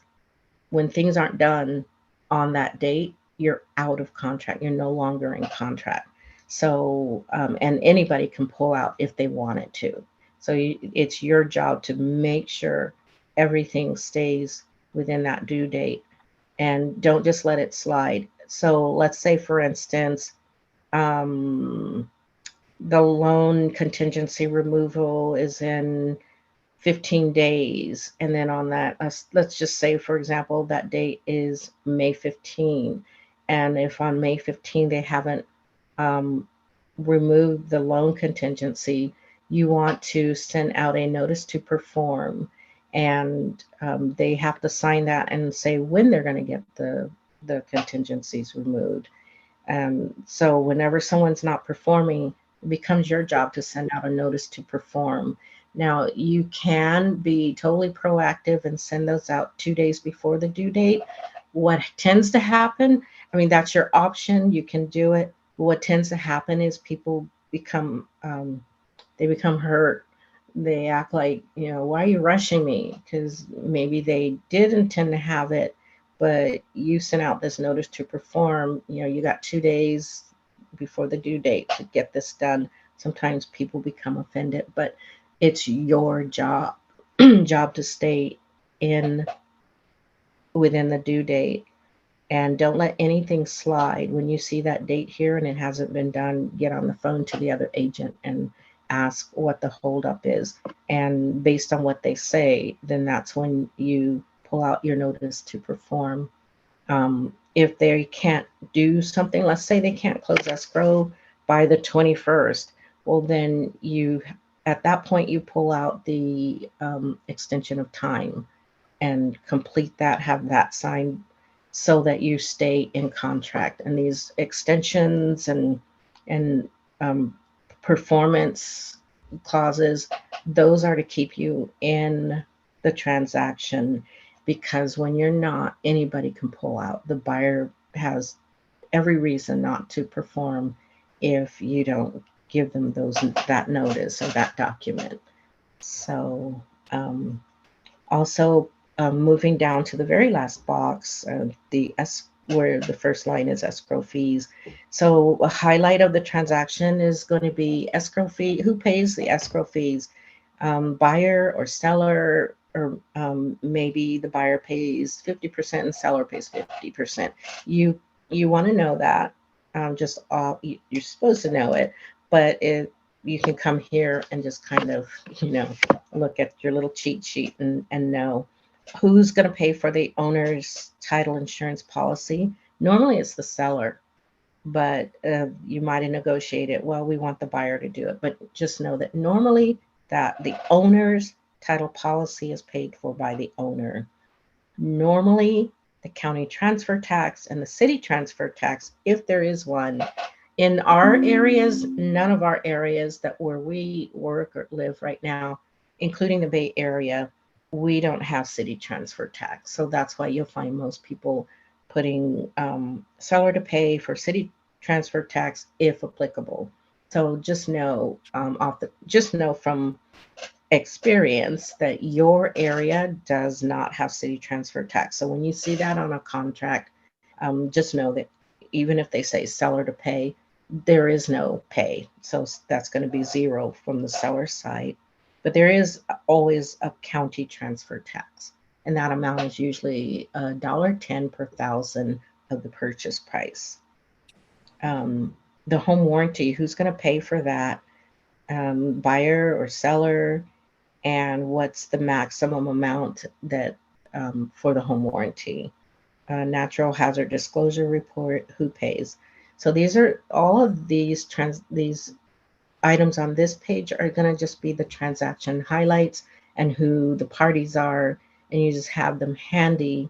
when things aren't done on that date, you're out of contract. You're no longer in contract. So, and anybody can pull out if they wanted to. So it's your job to make sure everything stays within that due date, and don't just let it slide. So let's say, for instance, the loan contingency removal is in 15 days. And then on that, let's just say, for example, that date is May 15. And if on May 15 they haven't removed the loan contingency, you want to send out a notice to perform. And they have to sign that and say when they're going to get the contingencies removed. So whenever someone's not performing, it becomes your job to send out a notice to perform. Now, you can be totally proactive and send those out 2 days before the due date. What tends to happen, I mean, that's your option. You can do it. What tends to happen is people become hurt. They act like, why are you rushing me? Because maybe they did intend to have it, but you sent out this notice to perform. You got 2 days before the due date to get this done. Sometimes people become offended, but it's your job to stay in within the due date, and don't let anything slide. When you see that date here and it hasn't been done, get on the phone to the other agent and ask what the holdup is. And based on what they say, then that's when you pull out your notice to perform. If they can't do something, let's say they can't close escrow by the 21st, well, then you, at that point, you pull out the extension of time and complete that, have that signed so that you stay in contract. And these extensions and performance clauses, those are to keep you in the transaction, because when you're not, anybody can pull out. The buyer has every reason not to perform if you don't give them that notice or that document. So also moving down to the very last box, where the first line is escrow fees. So a highlight of the transaction is going to be escrow fee. Who pays the escrow fees? Buyer or seller, or maybe the buyer pays 50% and seller pays 50%. You want to know that. You're supposed to know it, but you can come here and just kind of, look at your little cheat sheet and know who's going to pay for the owner's title insurance policy. Normally it's the seller, but you might have negotiated, well, we want the buyer to do it. But just know that normally that the owner's title policy is paid for by the owner. Normally the county transfer tax and the city transfer tax, if there is one. In our areas, none of our areas where we work or live right now, including the Bay Area, we don't have city transfer tax. So that's why you'll find most people putting seller to pay for city transfer tax if applicable. So just know from experience that your area does not have city transfer tax. So when you see that on a contract, just know that even if they say seller to pay, there is no pay. So that's going to be zero from the seller side. But there is always a county transfer tax, and that amount is usually $1.10 per thousand of the purchase price. The home warranty, who's going to pay for that? Buyer or seller? And what's the maximum amount that for the home warranty? Natural hazard disclosure report, who pays? So these are all of these items on this page are going to just be the transaction highlights and who the parties are, and you just have them handy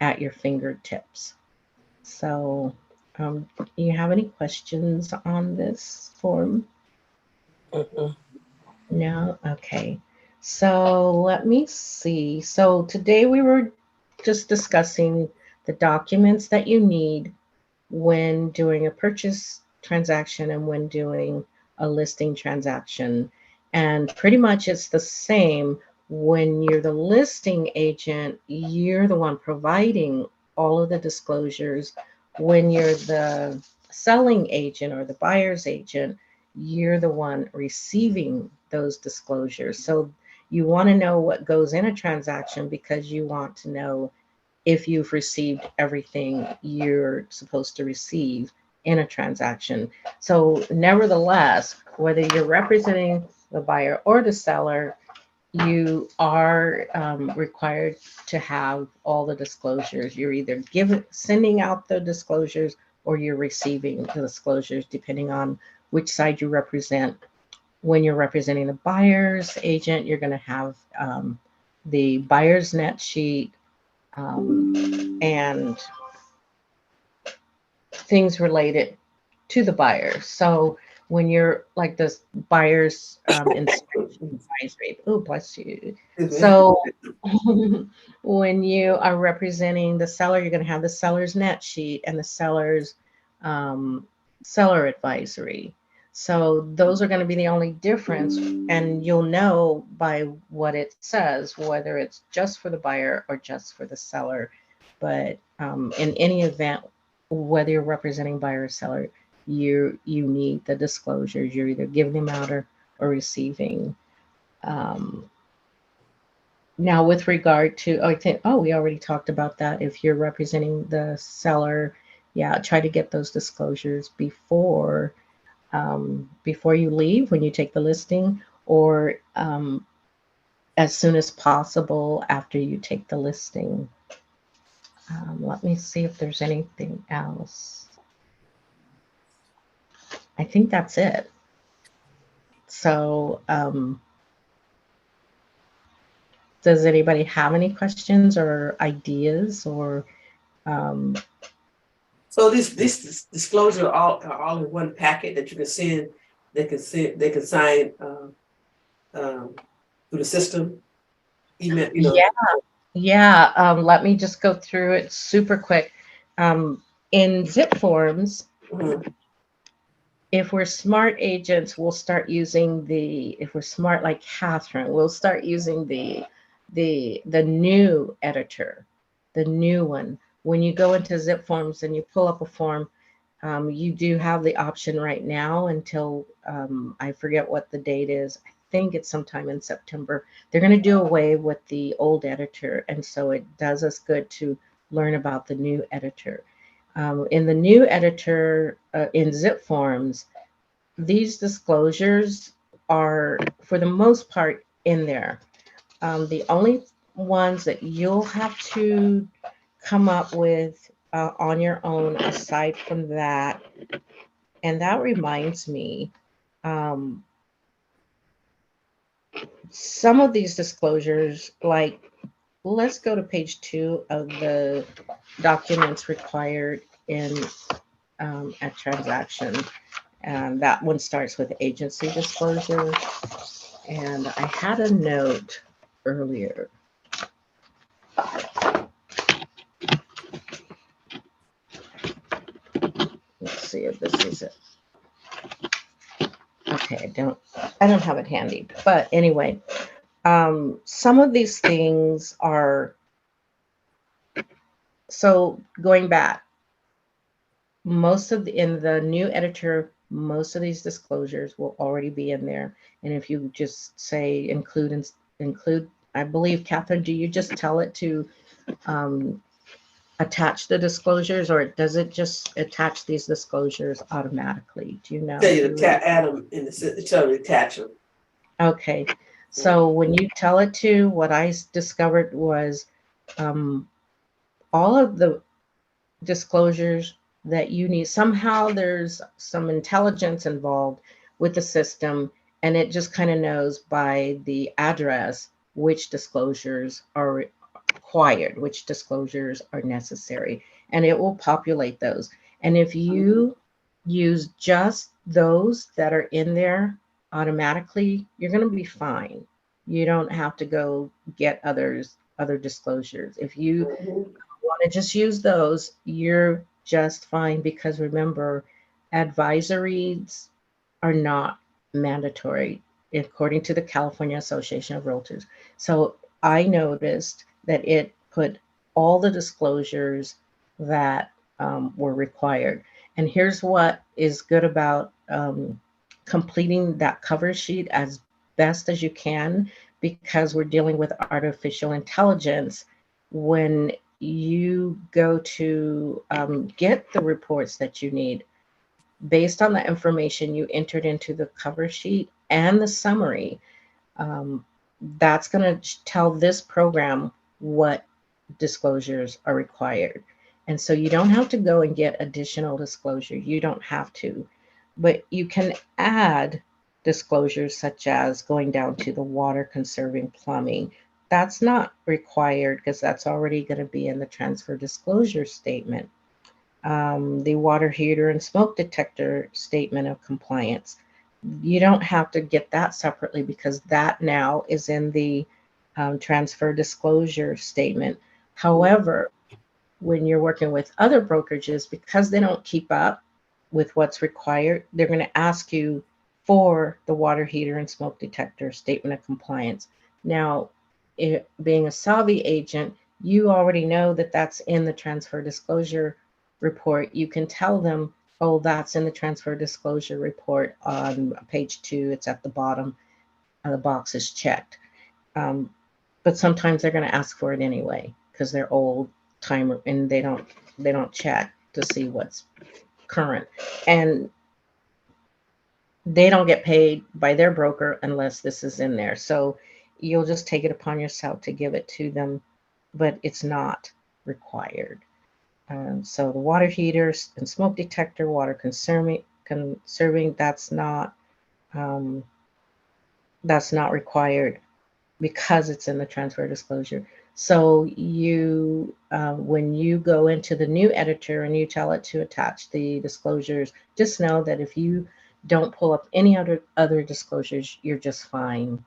at your fingertips. So you have any questions on this form? No? Okay. So let me see. So today we were just discussing the documents that you need when doing a purchase transaction and when doing a listing transaction. And pretty much it's the same. When you're the listing agent, you're the one providing all of the disclosures. When you're the selling agent or the buyer's agent, you're the one receiving those disclosures. So you want to know what goes in a transaction because you want to know if you've received everything you're supposed to receive in a transaction. So nevertheless, whether you're representing the buyer or the seller, you are required to have all the disclosures. You're either sending out the disclosures or you're receiving the disclosures, depending on which side you represent. When you're representing the buyer's agent, you're going to have the buyer's net sheet, and things related to the buyer. So when you're like this buyer's inspection advisory, oh, bless you. So when you are representing the seller, you're going to have the seller's net sheet and the seller's seller advisory. So those are going to be the only difference, and you'll know by what it says whether it's just for the buyer or just for the seller. But in any event, whether you're representing buyer or seller, you need the disclosures. You're either giving them out or receiving. Now, with regard to, I think, we already talked about that. If you're representing the seller, yeah, try to get those disclosures before you leave, when you take the listing, or as soon as possible after you take the listing. Let me see if there's anything else. I think that's it. So, does anybody have any questions or ideas or? So this disclosure are all in one packet that you can send. They can sign through the system. Email, Yeah. Let me just go through it super quick. In Zip Forms, Mhm. if we're smart agents, we'll start using if we're smart like Catherine, we'll start using the new editor, the new one. When you go into Zip Forms and you pull up a form, you do have the option right now until I forget what the date is. I think it's sometime in September. They're going to do away with the old editor, and so it does us good to learn about the new editor. In the new editor, in Zip Forms, these disclosures are, for the most part, in there. The only ones that you'll have to come up with on your own, aside from that, and that reminds me, some of these disclosures, like, let's go to page 2 of the documents required in a transaction. And that one starts with agency disclosure. And I had a note earlier. Let's see if this is it. Okay, I don't have it handy. But anyway, some of these things are, so going back, in the new editor, most of these disclosures will already be in there. And if you just say include, I believe, Catherine, do you just tell it to attach the disclosures, or does it just attach these disclosures automatically? Do you know? Tell you to add them in tell you to attach them. Okay, so when you tell it to, what I discovered was all of the disclosures that you need, somehow there's some intelligence involved with the system, and it just kind of knows by the address which disclosures are required, which disclosures are necessary, and it will populate those. And if you use just those that are in there automatically, you're going to be fine. You don't have to go get other disclosures. If you want to just use those, you're just fine, because remember, advisories are not mandatory according to the California Association of Realtors. So I noticed that it put all the disclosures that were required. And here's what is good about completing that cover sheet as best as you can, because we're dealing with artificial intelligence. When you go to get the reports that you need, based on the information you entered into the cover sheet and the summary, that's going to tell this program what disclosures are required. And so you don't have to go and get additional disclosure. You don't have to, but you can add disclosures such as going down to the water conserving plumbing. That's not required because that's already going to be in the transfer disclosure statement. The water heater and smoke detector statement of compliance. You don't have to get that separately because that now is in the transfer disclosure statement. However, when you're working with other brokerages, because they don't keep up with what's required, they're going to ask you for the water heater and smoke detector statement of compliance. Now, being a savvy agent, you already know that that's in the transfer disclosure report. You can tell them Oh, that's in the transfer disclosure report on page 2. It's at the bottom. The box is checked. But sometimes they're going to ask for it anyway because they're old timer and they don't check to see what's current. And they don't get paid by their broker unless this is in there. So you'll just take it upon yourself to give it to them, but it's not required. So the water heaters and smoke detector, water conserving, that's not required because it's in the transfer disclosure. So you, when you go into the new editor and you tell it to attach the disclosures, just know that if you don't pull up any other disclosures, you're just fine.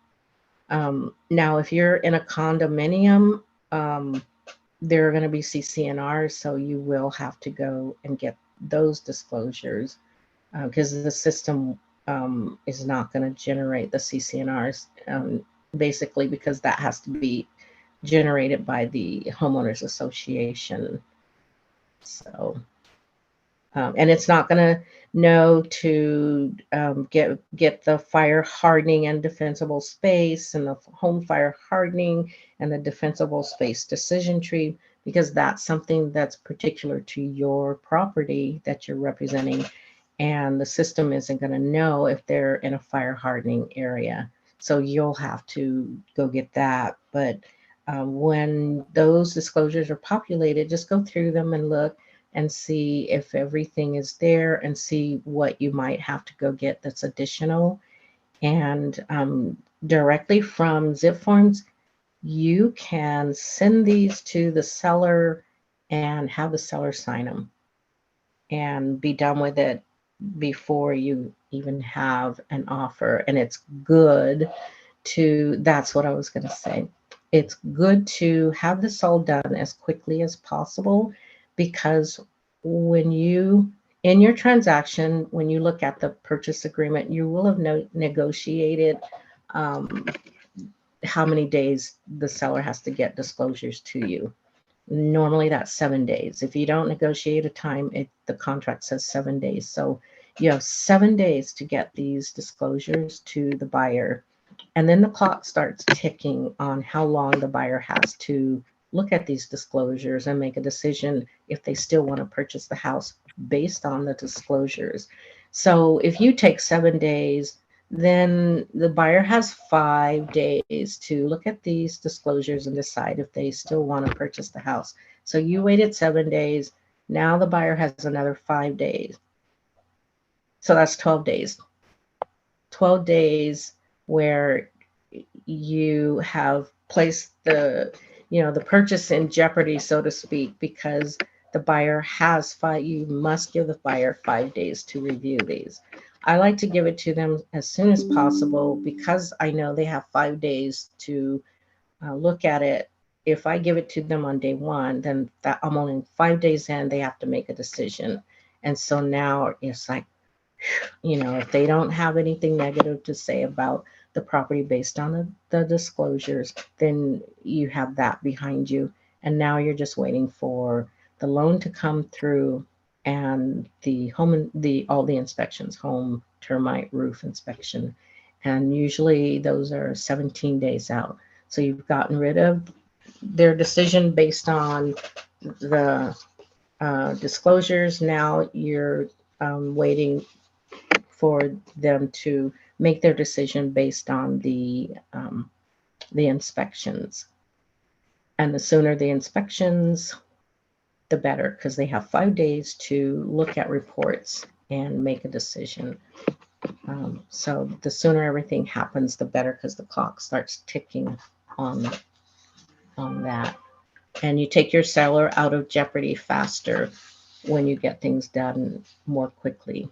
Now, if you're in a condominium, there are going to be CC&Rs, so you will have to go and get those disclosures because the system is not going to generate the CC&Rs, basically because that has to be generated by the homeowners association. So, and it's not going to know to get the fire hardening and defensible space and the home fire hardening and the defensible space decision tree, because that's something that's particular to your property that you're representing. And the system isn't going to know if they're in a fire hardening area. So you'll have to go get that. But when those disclosures are populated, just go through them and look and see if everything is there and see what you might have to go get that's additional. And directly from Zip Forms, you can send these to the seller and have the seller sign them and be done with it before you even have an offer. And it's good to, that's what I was going to say. It's good to have this all done as quickly as possible, because when you, in your transaction, when you look at the purchase agreement, you will have negotiated how many days the seller has to get disclosures to you. Normally that's 7 days. If you don't negotiate a time, the contract says 7 days. So you have 7 days to get these disclosures to the buyer. And then the clock starts ticking on how long the buyer has to look at these disclosures and make a decision if they still want to purchase the house based on the disclosures. So if you take 7 days, then the buyer has 5 days to look at these disclosures and decide if they still want to purchase the house. So you waited 7 days. Now the buyer has another 5 days. So that's 12 days. 12 days where you have placed the purchase in jeopardy, so to speak, because the buyer has you must give the buyer 5 days to review these. I like to give it to them as soon as possible because I know they have 5 days to look at it. If I give it to them on day 1, then that I'm only 5 days in, they have to make a decision. And so now it's like, if they don't have anything negative to say about the property based on the disclosures, then you have that behind you. And now you're just waiting for the loan to come through and all the inspections, home, termite, roof inspection. And usually those are 17 days out. So you've gotten rid of their decision based on the disclosures. Now you're waiting for them to make their decision based on the inspections. And the sooner the inspections, the better, because they have 5 days to look at reports and make a decision. So the sooner everything happens, the better, because the clock starts ticking on that. And you take your seller out of jeopardy faster when you get things done more quickly.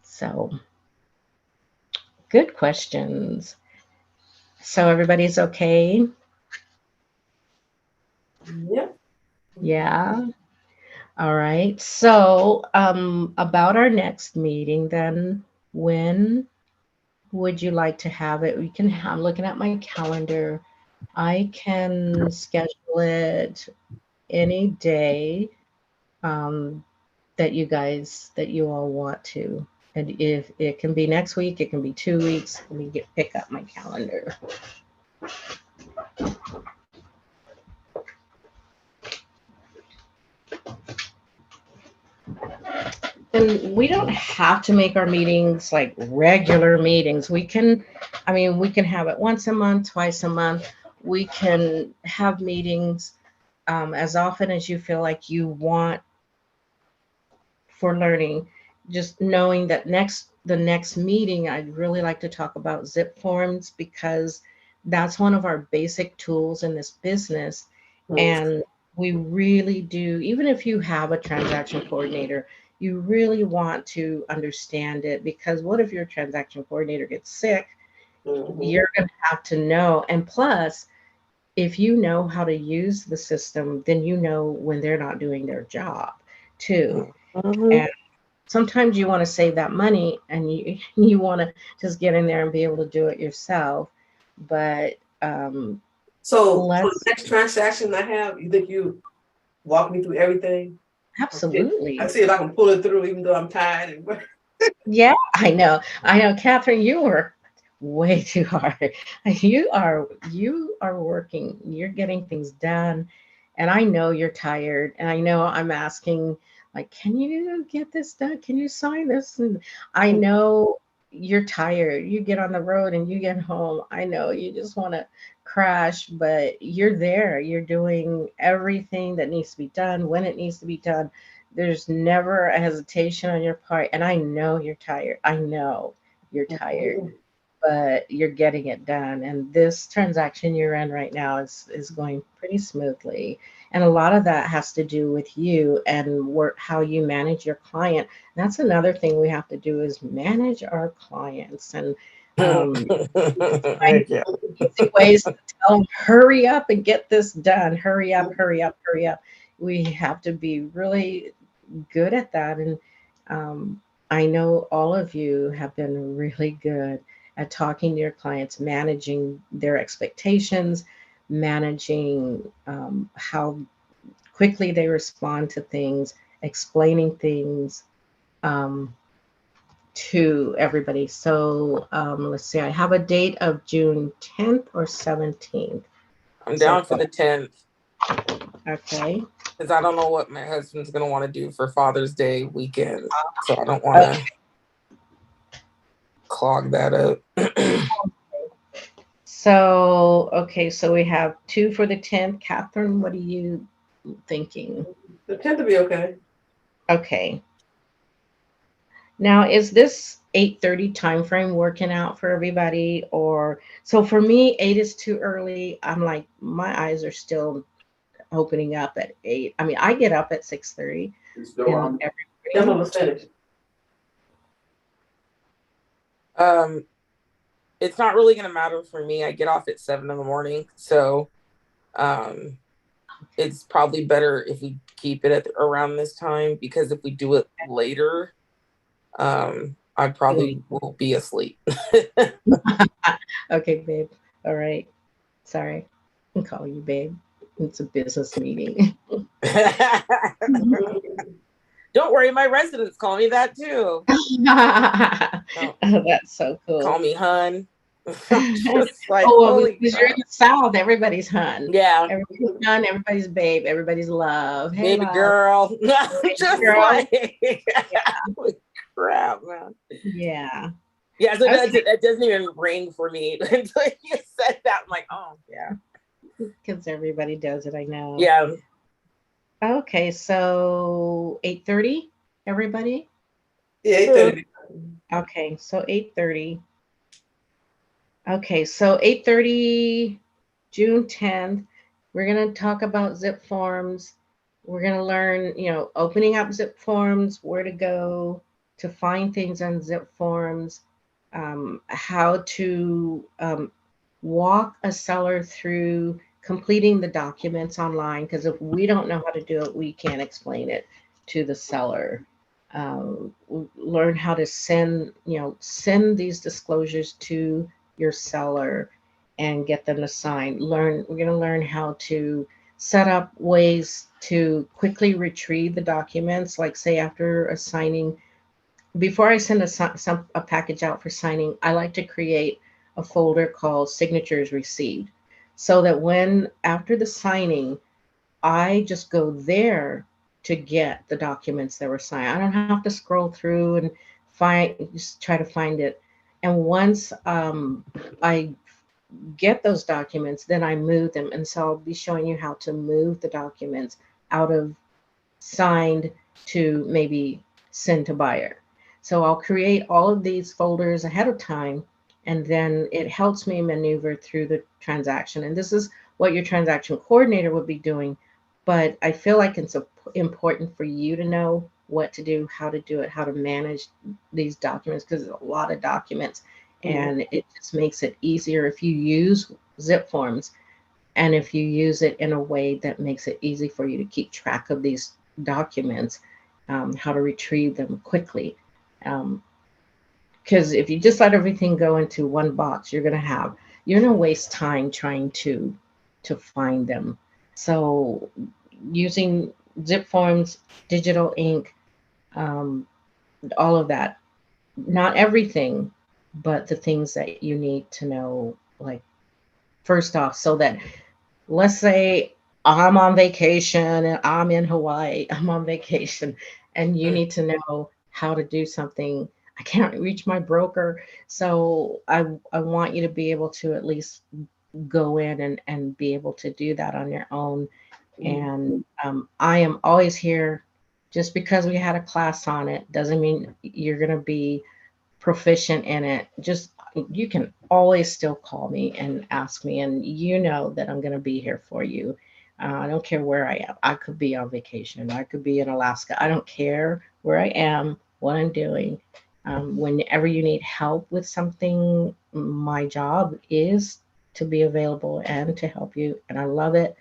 So, good questions. So everybody's okay? Yep. Yeah. All right. So, about our next meeting then, when would you like to have it? I'm looking at my calendar. I can schedule it any day. that you all want to. And if it can be next week, it can be 2 weeks. Let me pick up my calendar. And we don't have to make our meetings like regular meetings. We can have it once a month, twice a month. We can have meetings as often as you feel like you want for learning. Just knowing that the next meeting, I'd really like to talk about zip forms, because that's one of our basic tools in this business. And we really do, even if you have a transaction coordinator, you really want to understand it, because what if your transaction coordinator gets sick? You're going to have to know. And plus, if you know how to use the system, then you know when they're not doing their job too. And sometimes you want to save that money, and you want to just get in there and be able to do it yourself. But so for the next transaction I have, you think you walk me through everything? absolutely. I see if I can pull it through, even though I'm tired. Yeah, I know, Catherine, you work way too hard. You are working, you're getting things done, and I know you're tired, and I know I'm asking, like, can you get this done? Can you sign this? And I know you're tired. You get on the road and you get home. I know you just want to crash, but you're there. You're doing everything that needs to be done when it needs to be done. There's never a hesitation on your part. And I know you're tired. I know you're tired, but you're getting it done. And this transaction you're in right now is going pretty smoothly. And a lot of that has to do with you and how you manage your client. That's another thing we have to do, is manage our clients, and find easy ways to tell them, hurry up and get this done. Hurry up, hurry up, hurry up. We have to be really good at that. And I know all of you have been really good at talking to your clients, managing their expectations, managing how quickly they respond to things, explaining things to everybody. So let's see, I have a date of June 10th or 17th. I'm down for the 10th. Okay. Because I don't know what my husband's going to want to do for Father's Day weekend. So I don't want to clog that up. So we have 2 for the 10th. Catherine, what are you thinking? The 10th will be okay. Okay. Now, is this 8:30 time frame working out for everybody? Or so for me, 8 is too early. I'm like, my eyes are still opening up at 8. I mean, I get up at 6:30. I'm almost finished. It's not really going to matter for me. I get off at 7 in the morning. So it's probably better if we keep it at around this time, because if we do it later, I probably will be asleep. Okay, babe. All right. Sorry. I can call you babe. It's a business meeting. Don't worry, my residents call me that too. Oh, that's so cool. Call me hun. Just like, because you're in the South, everybody's hun. Yeah. Everybody's hun, everybody's babe, everybody's love. Hey, baby girl. Just girl. like, crap, man. Yeah. Yeah, so it doesn't even ring for me until you said that. I'm like, oh, yeah. Because everybody does it, I know. Yeah. Okay, so 8:30, everybody? Yeah, 8:30. Okay, so 8:30. Okay, so 8:30, June 10th, we're going to talk about zip forms. We're going to learn, opening up zip forms, where to go to find things on zip forms, how to walk a seller through completing the documents online, because if we don't know how to do it, we can't explain it to the seller. Learn how to send these disclosures to your seller and get them to sign. We're going to learn how to set up ways to quickly retrieve the documents, like say after assigning, before I send a package out for signing, I like to create a folder called signatures received, so that when after the signing, I just go there to get the documents that were signed. I don't have to scroll through and just try to find it. And once I get those documents, then I move them. And so I'll be showing you how to move the documents out of signed to maybe send to buyer. So I'll create all of these folders ahead of time, and then it helps me maneuver through the transaction. And this is what your transaction coordinator would be doing. But I feel like it's important for you to know what to do, how to do it, how to manage these documents, because there's a lot of documents, and it just makes it easier if you use zip forms, and if you use it in a way that makes it easy for you to keep track of these documents, how to retrieve them quickly. Because if you just let everything go into one box, you're gonna waste time trying to find them. So using zip forms, digital ink, all of that, not everything, but the things that you need to know, like first off, so that, let's say I'm on vacation and I'm in Hawaii, I'm on vacation, and you need to know how to do something. I can't reach my broker. So I want you to be able to at least go in and be able to do that on your own. And I am always here. Just because we had a class on it doesn't mean you're going to be proficient in it. Just, you can always still call me and ask me, and you know that I'm going to be here for you. I don't care where I am. I could be on vacation. I could be in Alaska. I don't care where I am, what I'm doing. Whenever you need help with something, my job is to be available and to help you. And I love it.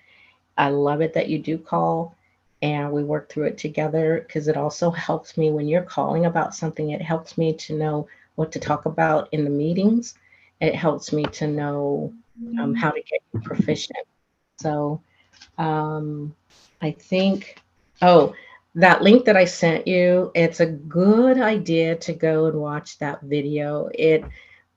I love it that you do call and we work through it together, because it also helps me when you're calling about something. It helps me to know what to talk about in the meetings. It helps me to know how to get you proficient. So I think, oh, that link that I sent you, it's a good idea to go and watch that video. It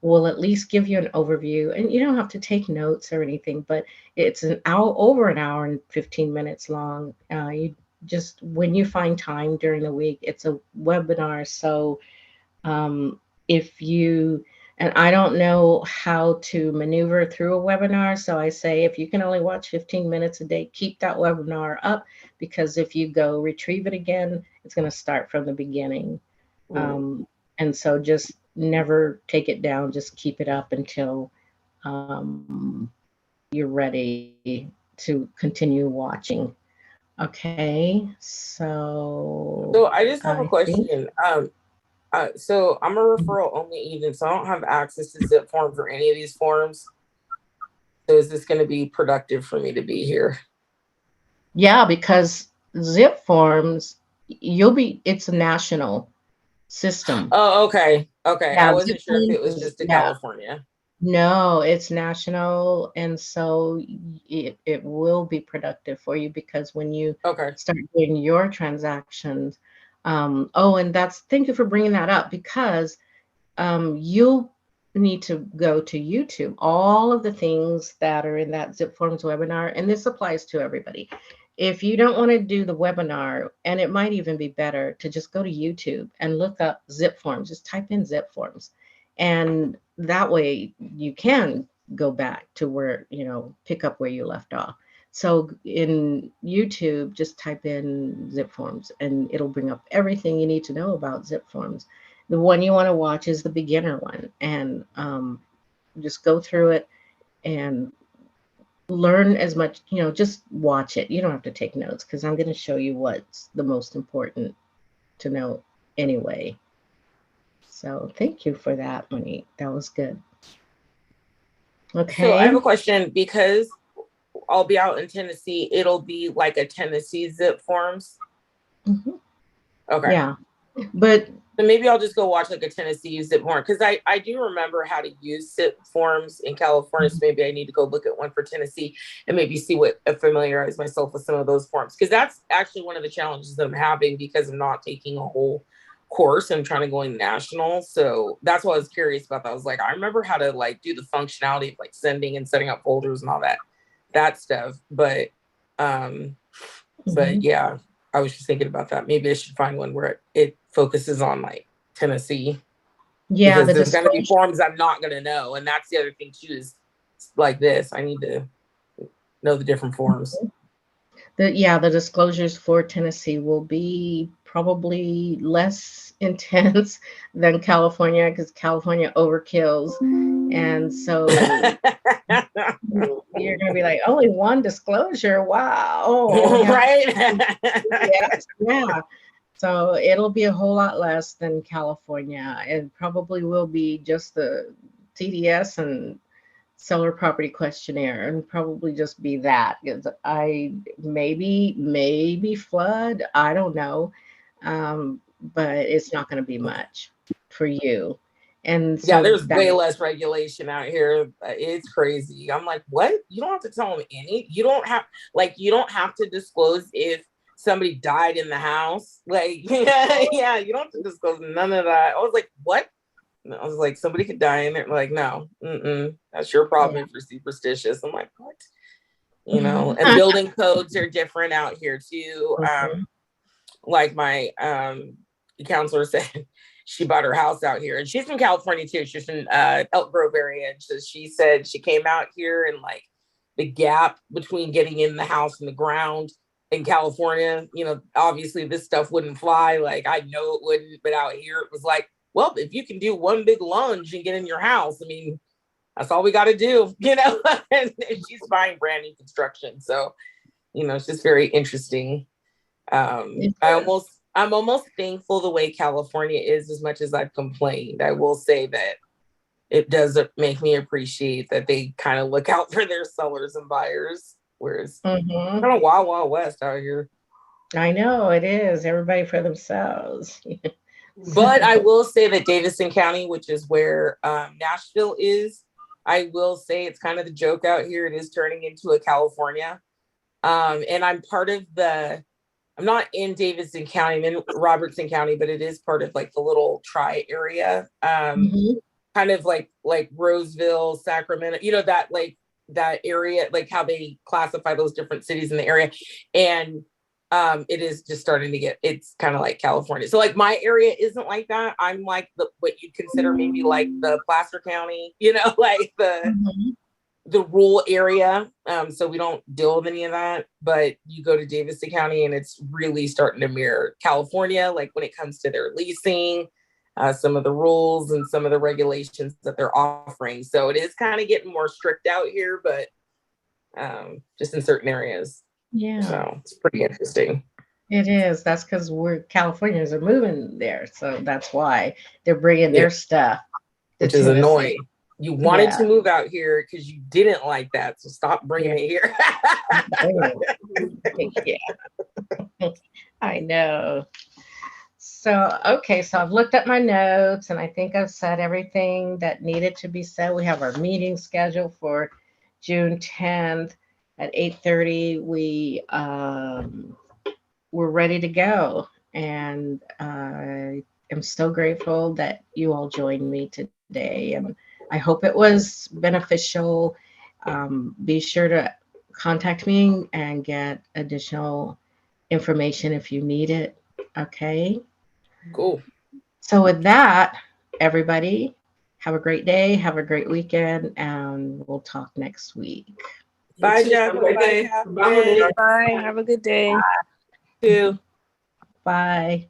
will at least give you an overview, and you don't have to take notes or anything, but it's over an hour and 15 minutes long. You just, when you find time during the week, it's a webinar. So if you, and I don't know how to maneuver through a webinar. So I say, if you can only watch 15 minutes a day, keep that webinar up, because if you go retrieve it again, it's going to start from the beginning. And so just never take it down. Just keep it up until you're ready to continue watching. Okay, So I just have a I think, question. So I'm a referral only agent, so I don't have access to zip forms or any of these forms. So is this going to be productive for me to be here? yeah, because zip forms, it's a national system. Oh, okay. Okay. I Yeah, wasn't zip sure if forms it was is, just to yeah, California. no, it's national, and so it will be productive for you, because when you Okay. start doing your transactions, oh, and thank you for bringing that up, because you'll need to go to YouTube. All of the things that are in that Zip Forms webinar, and this applies to everybody. If you don't want to do the webinar, and it might even be better to just go to YouTube and look up Zip Forms, just type in Zip Forms. And that way you can go back to where, pick up where you left off. So in YouTube, just type in Zip Forms and it'll bring up everything you need to know about Zip Forms. The one you want to watch is the beginner one, and just go through it and learn as much, just watch it. You don't have to take notes, because I'm going to show you what's the most important to know anyway. So thank you for that, Monique. That was good. Okay. So I have a question, because I'll be out in Tennessee. It'll be like a Tennessee Zip Forms. Mm-hmm. Okay. Yeah. But So maybe I'll just go watch like a Tennessee zip form, because I do remember how to use zip forms in California. So maybe I need to go look at one for Tennessee and maybe see what familiarize myself with some of those forms, because that's actually one of the challenges that I'm having because I'm not taking a whole course. I'm trying to go national. So that's why I was curious about that. I was like, I remember how to like do the functionality of like sending and setting up folders and all that stuff. But yeah, I was just thinking about that. Maybe I should find one where it focuses on like Tennessee. Yeah, Because there's going to be forms I'm not going to know. And that's the other thing too, is like this. I need to know the different forms. The disclosures for Tennessee will be probably less intense than California, because California overkills. And so you're going to be like, only one disclosure. Wow. Oh, yeah. Right? Yeah. So it'll be a whole lot less than California. It probably will be just the TDS and seller property questionnaire, and probably just be that. I maybe flood, I don't know, but it's not going to be much for you. And so yeah, there's way less regulation out here. It's crazy. I'm like, what? You don't have to tell them you don't have to disclose if somebody died in the house. Like, yeah, you don't have to disclose none of that. I was like, what? And I was like, somebody could die in there. Like, no, that's your problem if you're superstitious. I'm like, what? You know, and building codes are different out here too. Like my counselor said, she bought her house out here, and she's from California too. She's from Elk Grove area. And so she said she came out here, and like the gap between getting in the house and the ground in California, you know, obviously this stuff wouldn't fly. Like, I know it wouldn't, but out here it was like, well, if you can do one big lunge and get in your house, I mean, that's all we got to do, you know. And she's buying brand new construction, so you know, it's just very interesting. I'm almost thankful the way California is, as much as I've complained. I will say that it does make me appreciate that they kind of look out for their sellers and buyers, whereas kind of wild west out here. I know it is, everybody for themselves. But I will say that Davidson County, which is where Nashville is, I will say it's kind of the joke out here. It is turning into a California. And I'm not in Davidson County, I'm in Robertson County, but it is part of like the little tri area, kind of like Roseville, Sacramento, you know, that area, like how they classify those different cities in the area. And it is just starting to it's kind of like California. So like my area isn't like that. I'm like what you'd consider maybe like the Placer County, you know, like the rural area. So we don't deal with any of that, but you go to Davidson County and it's really starting to mirror California, like when it comes to their leasing, some of the rules and some of the regulations that they're offering. So it is kind of getting more strict out here, but just in certain areas. Yeah. So it's pretty interesting. It is. That's because Californians are moving there. So that's why they're bringing their stuff. Which is annoying. You wanted to move out here because you didn't like that. So stop bringing it here. Yeah. I know. So, okay. So I've looked at my notes and I think I've said everything that needed to be said. We have our meeting scheduled for June 10th. At 8:30, we're ready to go. And I am so grateful that you all joined me today. And I hope it was beneficial. Be sure to contact me and get additional information if you need it. Okay? Cool. So with that, everybody, have a great day. Have a great weekend. And we'll talk next week. Bye, Jeff. Bye. Bye. Have a good day. Bye. Bye.